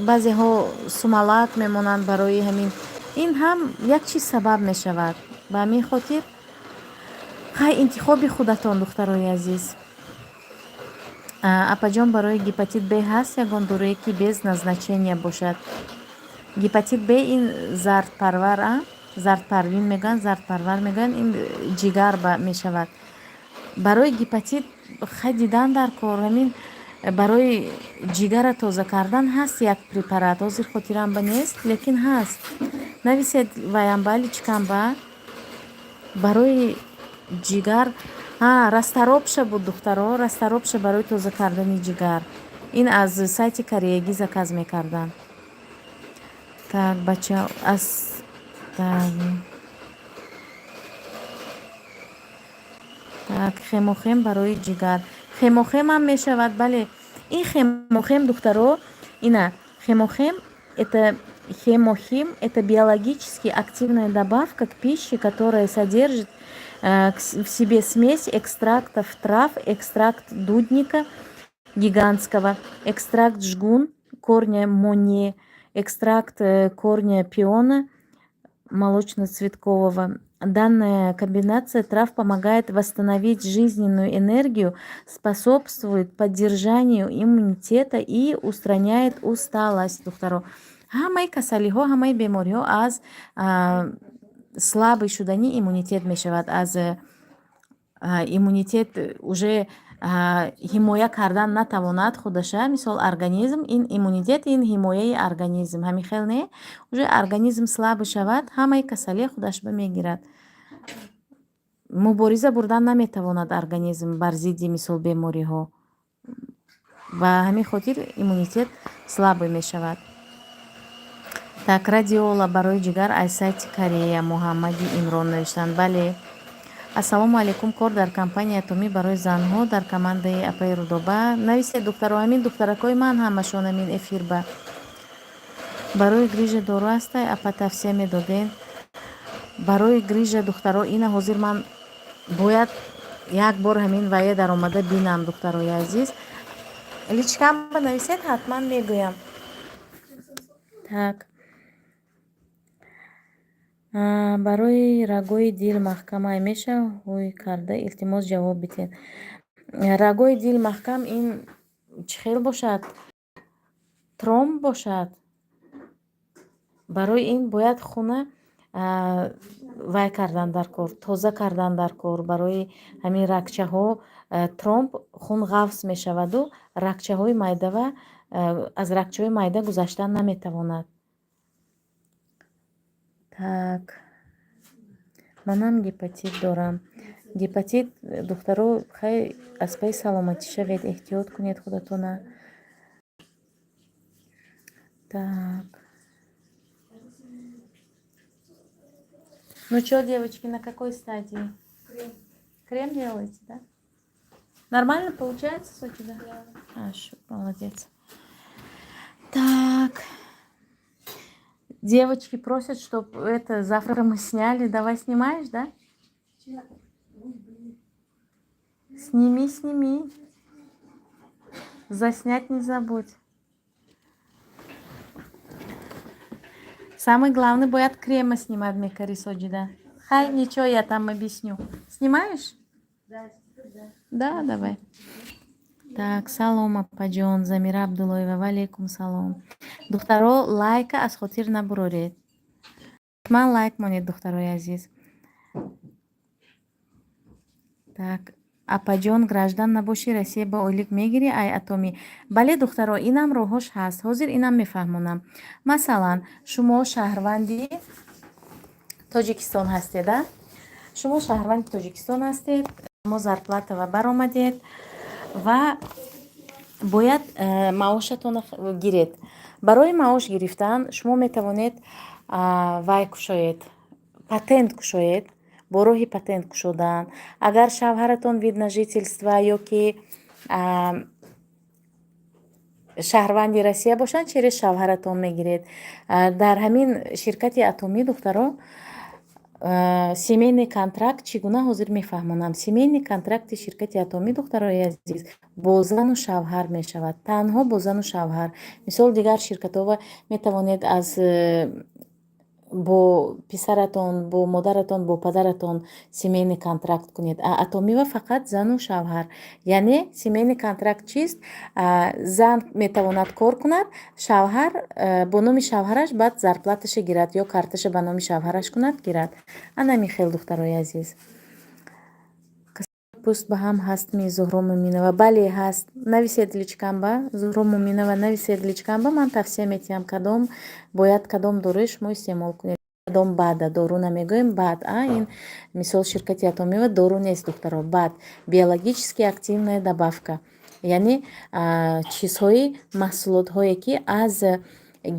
баъзеҳо сумалак мемонанд барои ҳамин. Ин ҳам як чиз сабаб мешавад. Ба ҳамин хотир хай интихоби худатон духтарои азиз. Апаҷон, барои гепатит Б ҳаст ягон дорое ки без назначения бошад. Гепатит Б ин зардпарвар, зардпарвин мегӯянд, зардпарвар мегӯянд, ин ҷигар мешавад. Барои гепатит хай дидан дар кор, ҳамин барои ҷигара тоза кардан ҳаст як препарат, ҳозир хотирам ба нест, лекин ҳаст. Нависед ваям бали чикам ба барои ҷигар расторопша буд духтаро, расторопша барои тоза кардани ҷигар. Ин аз сайти кореягӣ заказ мекардан. Так бача аз так хемохем барои ҷигар. Хемохемам мешавад, бале. Ин хемохем духтаро, ина хемохем это биологически активная добавка к пище, которая содержит в себе смесь экстрактов трав, экстракт дудника гигантского, экстракт жгун, корня моне, экстракт корня пиона молочно-цветкового. Данная комбинация трав помогает восстановить жизненную энергию, способствует поддержанию иммунитета и устраняет усталость. Духтаро, ҳамаи касалиҳо, ҳамаи бемориҳо аз слабый шудани иммунитет мешавад, аз иммунитет уже ҳимоя кардан натавонад худаша, мисол организм, ин иммунитет, ин ҳимояи организм, ҳамин хел не, уже организм слаб шавад, ҳамаи касалие худашба мегирад. Мубориза бурдан наметавонад организм бар зидди мисол бемориҳо, ба ҳамин хотир иммунитет слабый мешавад. Так, радиола барои ҷигар аз сайти Корея Муҳаммади Имрон навиштанд. Бале. Ассалому алейкум, кор дар компания атомӣ барои занҳо дар командаи Апаи Рудоба. Нависед духтаро, ҳамин духтаракои ман ҳамашон ҳамин эфир ба барои грижа дору ҳастай, апа тавсия медоден. Барои грижа духтаро, ина ҳозир ман бояд як бор ҳамин вае даромада бинам духтарои азиз. Личкам нависед, ҳатман мегӯям. Так. Барои рагои дил маҳкамай меша ҳуй карда, илтимос ҷавоб битед. Рагои дил маҳкам ин чӣ хел бошад? Тромб бошад. Барои ин бояд хуна вай кардан дар кор, тоза кардан дар кор. Барои ҳамин рагчаҳо тромб хун ғафз мешаваду рагчаҳои майдава аз рагчаҳои майда гузаштан наметавонад. Так, манам гепатит дорам. Гепатит духтаро, хай аз пайи саломатӣ шавед, эҳтиёт кунед худатона. Так. Ну что, девочки, на какой стадии? Крем делаете, да? Нормально получается с у тебя? Молодец. Так. Девочки просят, чтобы это завтра мы сняли. Давай снимаешь, да? Сними. Заснять не забудь. Самый главный бой от крема снимать Мекари Соджи, да? Хай, ничего, я там объясню. Снимаешь? Да, давай. Так, салом апаҷон, Замира Абдуллоева, валейкум салом. Духтаро лайка аз хотир набуроред. Ман лайк монед, духтарои азиз. Так, апаҷон, граждан набоши, Россия ба ойлик мегири, ай атомӣ. Бале духтаро, инам роҳош ҳаст. Ҳозир инам мефаҳмонам. Масалан, шумо шаҳрванди Тоҷикистон ҳастед, да? Шумо шаҳрванди Тоҷикистон ҳастед, шумо зарплатава баромадед ва бояд маошатона гиред. Барои маош гирифтан шумо метавонед вай кушоед, патент кушоед, бо роҳи патент кушодан. Агар шавҳаратон вид на жительство ёки шаҳрванди Россия бошанд, через шавҳаратон мегиред. Дар ҳамин ширкати атомӣ духтаро семейный контракт чӣ гуна ҳозир мефаҳмонам. Семейный контракти ширкати атомӣ духтарои азиз бо зану шавҳар мешавад. Танҳо бо зану шавҳар. Мисол дигар ширкатҳо метавонед аз бо писаратон, бо модаратон, бо падаратон семейный контракт кунед. Атомива фақат зану шавҳар. Яъне семейный контракт чист? Зан метавонад кор кунад, шавҳар бо номи шавҳараш баъд зарплаташа гирад ё карташа ба номи шавҳараш кунад гирад. Анами хел духтарои азиз. пуст ба ҳам ҳастми Зуҳро Муминова? Бале ҳаст. Нависед личкамба Зуҳро Муминова, нависед личкамба, ман тавсия метиҳам кадом бояд кадом дорӯи шумо истеъмол кунед. Кадом баъда дору намегӯем баъд ин мисол ширкати Атомиева дору нест духтаро, баъд биологически активная добавка, яъне чизҳои маҳсулотҳое ки аз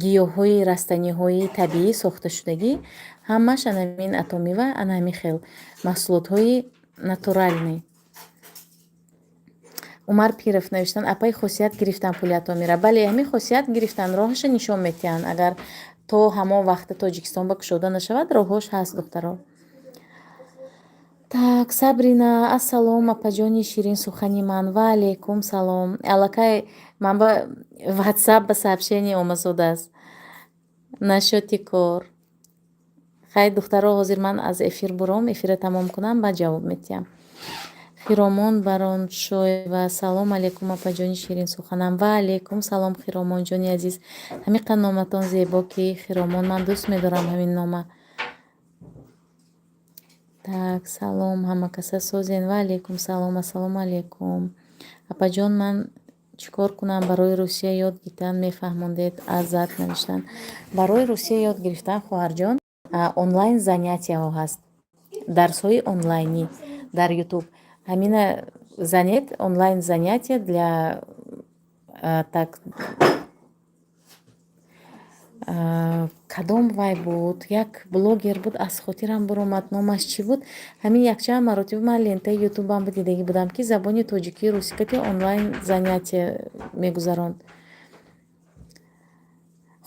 гиёҳҳои растаниҳои табиӣ сохта шудагӣ, ҳамаш анамин Атомиева анами хел маҳсулотҳои натуральный. Умар Пиров навиштан апай хосият гирифтан пули Атомира. Бале ҳамин хосият гирифтан роҳаша нишон метиҳанд. Агар то ҳамон вақта Тоҷикистон ба кушода нашавад, роҳҳош ҳаст духтаро. Так, Сабрина, ассалом апаҷони ширин сухани ман. Ва алайкум салом. Аллакай ман ба WhatsApp ба сообщение омазодааст. Нашоти кор. Хай духтаро, ҳозир ман аз эфир буром, эфира тамом кунам, баъд ҷавоб метиҳам. Хиромон Бароншоева, салом алейкум апаҷони ширин суханам. Ва алейкум салом Хиромон ҷони азиз. Ҳамиқа номатон зебо ки Хиромон, ман дӯст медорам ҳамин нома. Так, салом ҳама каса созен. Ва алейкум салом, ассалому алейкум. Апаҷон, ман чикор кунам барои русия ёд гирифтан мефаҳмондед? Азат навиштан. Барои русия ёд гирифтан хоҳарҷон онлайн занятияҳо ҳаст. Дарсҳои онлайнӣ дар YouTube. Ҳамина занед онлайн занятия для так кадом вай буд? Як блогер буд, аз хотирам буромад, номаш чӣ буд? Ҳамин якчанд маротиба ман лентаи ютубам дидагӣ будам ки забони тоҷикӣ русикати онлайн занятия мегузаронд.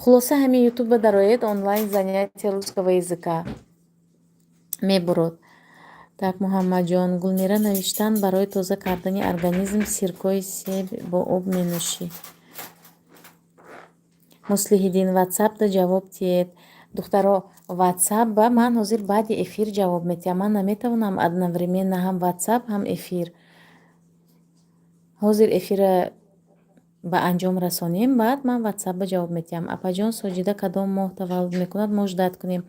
Хулоса ҳамин ютуба дароед онлайн занятия русского языка мебурод. Так, Муҳаммадҷон, Гулмира навиштан барои тоза кардани организм сиркои себ бо об менӯшӣ. Муслиҳиддин, WhatsApp-да ҷавоб тиед. Духтаро, WhatsApp ба ман ҳозир баъди эфир ҷавоб метиҳам. Ман наметавонам одновременно ҳам WhatsApp, ҳам эфир. Ҳозир эфира ба анҷом расонем, баъд ман WhatsApp-ба ҷавоб метиҳам. Апаҷон, Соҷида кадом моҳ таваллуд мекунад? Мо ждат кунем.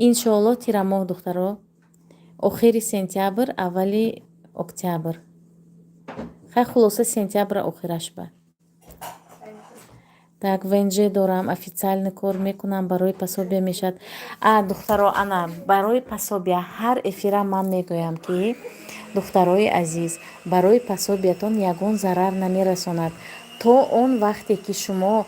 Иншоаллоҳ тирамоҳ духтаро. Охири сентябр, аввали октябр. Хай хулоса сентябр охираш ба. Так, ВНЖ дорам, официальный кор мекунам, барои пособия мешад. Духтаро, ана барои пособия ҳар эфира ман мегӯям ки духтарои азиз, барои пособиятон ягон зарар намерасонад. То он вақте ки шумо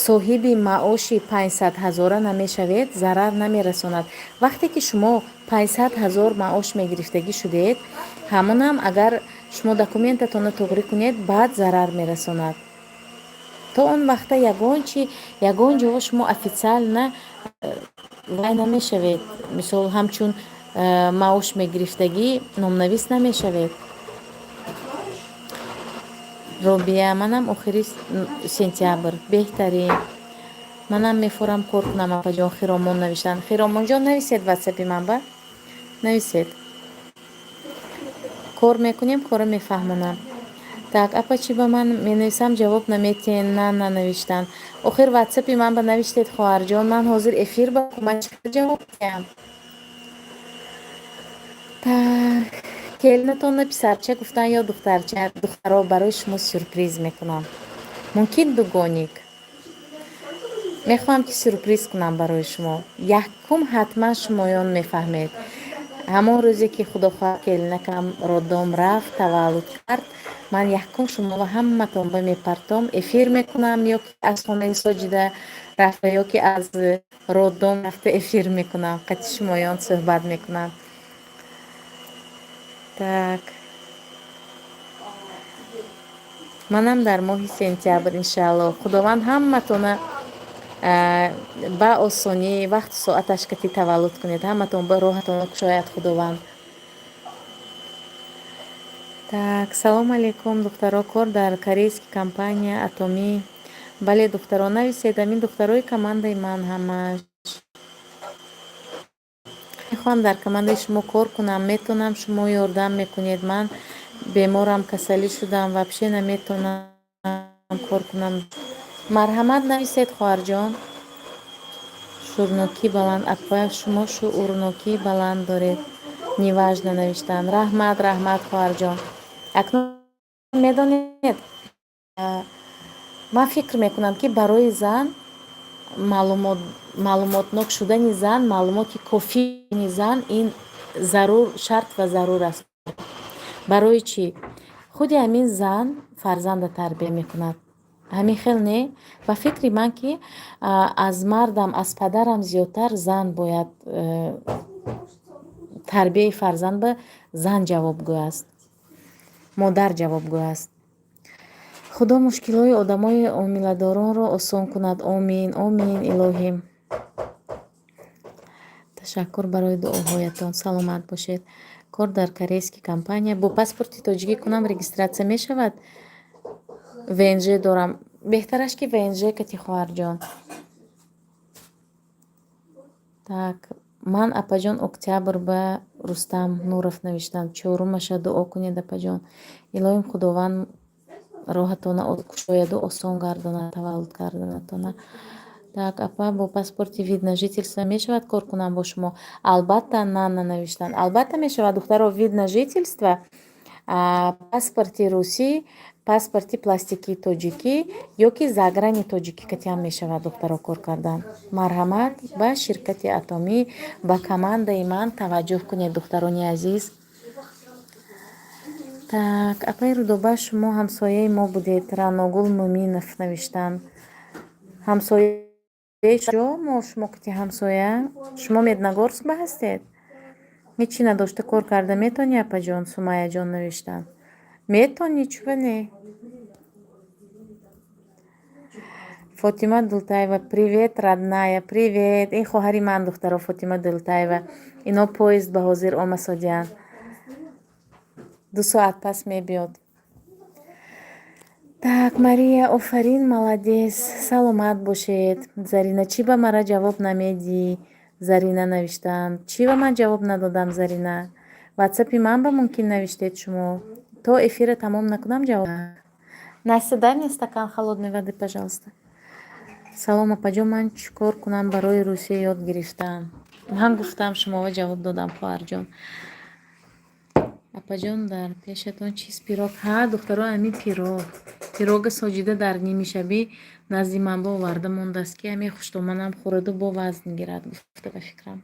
соҳиби маоши 500 000 намешавед, зарар намерасонад. Вақте ки шумо 500 000 маош мегирифтагӣ шудед, ҳамонам агар шумо документатонро тоғрӣ кунед, баъд зарар мерасонад. То он вақта ягон ҷо шумо официально вай намешавед. Мисол ҳамчун маош мегирифтагӣ номнавис намешавед. Робия, манам охири сентябр. Беҳтарин. Манам мефорам кор кунам апаҷон. Хиромон навиштан. Хиромонҷон, нависед WhatsApp-и ман ба? Нависед. Кор мекунем, кора мефаҳмонам. Так, апачи ба ман менависам, ҷавоб наметиҳен. На навиштан. Охир WhatsApp-и ман ба навиштед хоҳарҷон. Ман ҳозир эфир ба чӣ ҷавоб диҳам? Так, келинатонро писарча гуфтан ё духтарча? Духтаро, барои шумо сюрприз мекунам. Мумкин дугоник. Мехоҳам ки сюрприз кунам барои шумо. Якум ҳатман шумоён мефаҳмед. ҳамон рӯзе ки худохоҳ келинакам роддом рафт, таваллуд кард, ман якум шуморо ҳаматон ба мепартом, эфир мекунам, ё ки аз хонаи Соҷида рафта, ё ки аз роддом рафта эфир мекунам. Қати шумоён суҳбат мекунам. Так. Манам дар моҳи сентябр иншааллоҳ худованд ҳаматона ба осонӣ вақту соаташ кати таваллуд кунед. Ҳаматон ба роҳатон кушояд худованд. Так, салому алейкум духтаро, кор дар корейски компания Атомӣ. Бале духтаро, нависед, амин духтарои командаи ман ҳамаш. мехоҳам дар командаи шумо кор кунам, метонам шумо ёрдам мекунед. Ман беморам, касалӣ шудам, вабше наметонам кор кунам. Марҳамат, нависед хоҳарҷон. Шӯрнокӣ баланд. Апа, шумо шӯрнокӣ баланд доред. неважно навиштанд. Раҳмат, раҳмат хоҳарҷон. Акнун медонед, ман фикр мекунам, ки барои зан маълумотнок шудани зан, маълумоти кофии зан ин зарур, шарт ва зарур аст. барои чӣ? Худи ҳамин зан фарзанда тарбия мекунад. ҳамин хел не? Ба фикри ман, ки аз мардам, аз падарам зиёдтар зан бояд тарбияи фарзанд ба зан ҷавобгӯ аст, модар ҷавобгӯ аст. худо мушкилҳои одамои омиладоронро осон кунад. Омин, омин, илоҳӣ. ташаккур барои дуоҳоятон. саломат бошед. кор дар корейский компания. бо паспорти тоҷикӣ кунам, регистратсия мешавад? внж дорам. беҳтараш ки внж кати хоҳарҷон. так, ман апаҷон октябр ба рустам нуров навиштам. 4 дуо кунед апаҷон. илоҳим худованд роҳатона кушояду осон гардонад таваллуд карданатона. так, апа бо паспорти вид на жительство мешавад кор кунам бо шумо? албатта на навиштанд. албатта мешавад духтаро. вид на жительство, паспорти русӣ, паспорти пластикии тоҷикӣ ё ки заграни тоҷикӣ катиам мешавад духтаро кор кардан. марҳамат, ба ширкати атомӣ, ба командаи ман таваҷҷӯҳ кунед духтарони азиз. так, апаи рудоба, шумо ҳамсояи мо будед. Раъногул Муминов навиштанд. ҳамсояи ҷо мо шумо кати ҳамсоя? шумо Медногорскба ҳастед? ҳечи надошта кор карда метони апаҷон? Сумайяҷон навиштанд. метони чува не? Фотима Дултаева. привет, родная, привет. ин хоҳари ман духтаро, Фотима Дултаева. ино поезд ба ҳозир омасодиянд. 2 соат пас мебиёд. так, Мария, офарин, маладес. саломат бошед. Зарина, чӣ ба мара ҷавоб намедӣ? Зарина навиштанд. чӣ ба ман ҷавоб надодам? Зарина, ватсапи ман ба мумкин навиштед шумо? то эфира тамом накунам ҷавоб. Настя, дай мне стакан холодной воды, пожалуйста. салом апаҷон, ман чӣ кор кунам барои русия ёд гирифтан? ман гуфтам, шумова ҷавоб додам хоҳарҷон. апаҷон, дар пешатон чист пирог? ҳа духтаро, ҳамин пирога соҷида дар нимишабӣ назди ман ба оварда мондааст, ки ҳамин хуштоманам хӯраду бо вазн гирад гуфта ба фикрам.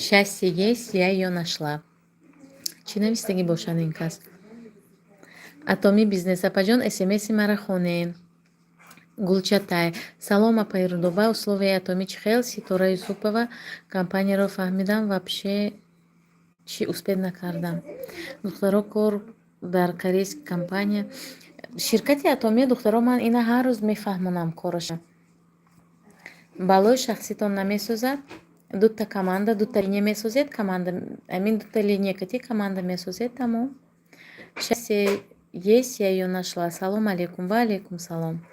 счастье есть, я её нашла. чӣ навистагӣ бошад ин кас? атоми бизнес. апаҷон, смси мара хонед. гулчатай. салом апаи рудоба, условияи атоми чӣ хел? Ситора Юсупова. компанияро фаҳмидам, вообще чӣ успех накардам. духтаро, кор дар корейский компания. ширкати атомия духтаро, ман ина ҳар рӯз мефаҳмонам короша. балои шахситон намесозад? дута команда, дута линия месозед? команда амин дута линия кати команда месозед? тамом. счастье есть, я её нашла. салом алейкум. ва алейкум салом.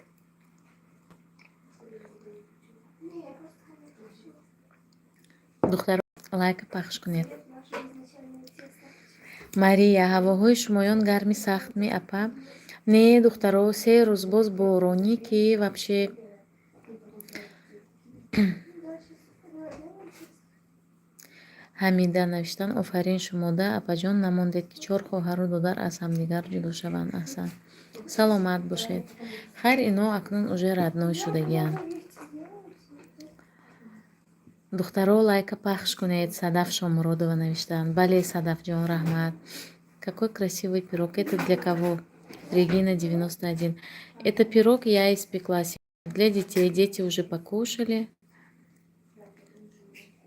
духтаро, лайка пахш кунед. мария, ҳавоҳои шумоён гарми сахтми апа? не духтаро, 3 рӯз боз боронӣ ки вообще. ҳамида навиштан. офарин шумода апаҷон, намондед ки 4 хоҳару додар аз ҳамдигар ҷудо шаванд. аҳсан. саломат бошед. хайр, ино акнун уже радной шудагиянд. духтаро, лайка пахш кунед. Садаф Шомуродова навиштанд. бале Садафҷон, раҳмат. какой красивый пирог. Это для кого? Регина 91. это пирог я испекла для детей. дети уже покушали.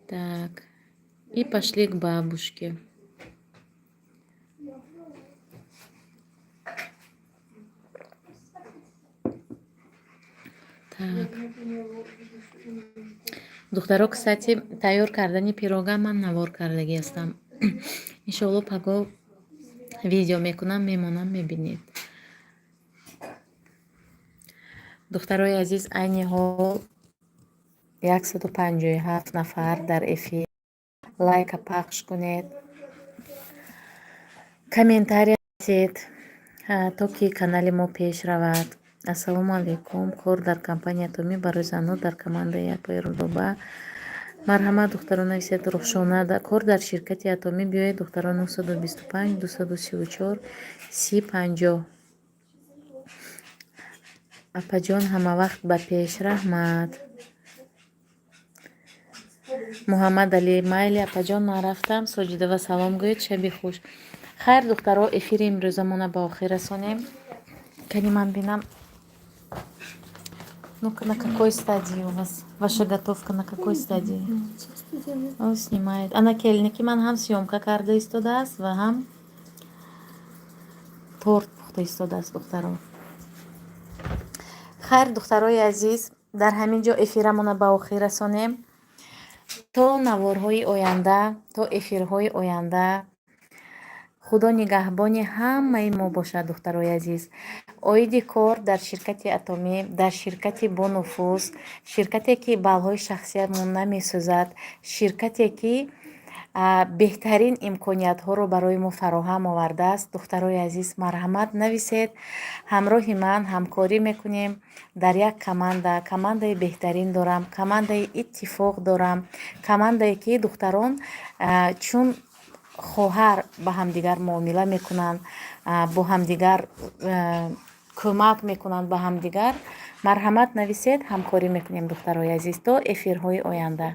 так, и пошли к бабушке. так, духтаро, кстати, тайёр кардани пирога ман навор кардагӣ ҳастам. иншоалло паго видео мекунам, мемонам, мебинед. духтарои азиз, айни ҳол 157 нафар дар эфир. лайка пахш кунед, комментария дед то ки канали мо пеш равад. ассалому алайкум. Кор дар компания Атоми барои зану дар командаи Апои Рудоба. Марҳамат, духтарон нависед Рухшона. Кор дар ширкати Атоми биёед, духтарон 925 234 3050. Апаҷон ҳамавақт ба пеш. Раҳмат. муҳаммад Али. Майли апаҷон, ман рафтам. Соҷидова салом гӯед. Шаби хуш. Хайр, духтаро, эфири имрӯзамона ба охир расонем. Кани ман бинам. Ну, на какой стадии у вас? Ваша готовка на какой стадии? Он снимает. Ана келники ман ҳам съёмка карда истодааст ва ҳам торт пухта истодааст, духтаро. Хайр, духтарои азиз, дар ҳамин ҷо эфирамона ба охир расонем. То наворҳои оянда, то эфирҳои оянда, худо нигаҳбони ҳамаи мо бошад, духтарои азиз. Оиди кор дар ширкати Атоми, дар ширкати бонуфус, ширкате ки балҳои шахсиятмон намесӯзад, ширкате ки беҳтарин имкониятҳоро барои мо фароҳам овардааст. Духтарои азиз, марҳамат, нависед, ҳамроҳи ман ҳамкорӣ мекунем дар як командаи беҳтарин дорам, командаи иттифоқ дорам, командае ки духтарон чун хоҳар ба ҳамдигар муомила мекунанд, бо ҳамдигар кӯмак мекунанд ба ҳамдигар. Марҳамат, нависед, ҳамкорӣ мекунем, духтарои азиз, то эфирҳои оянда.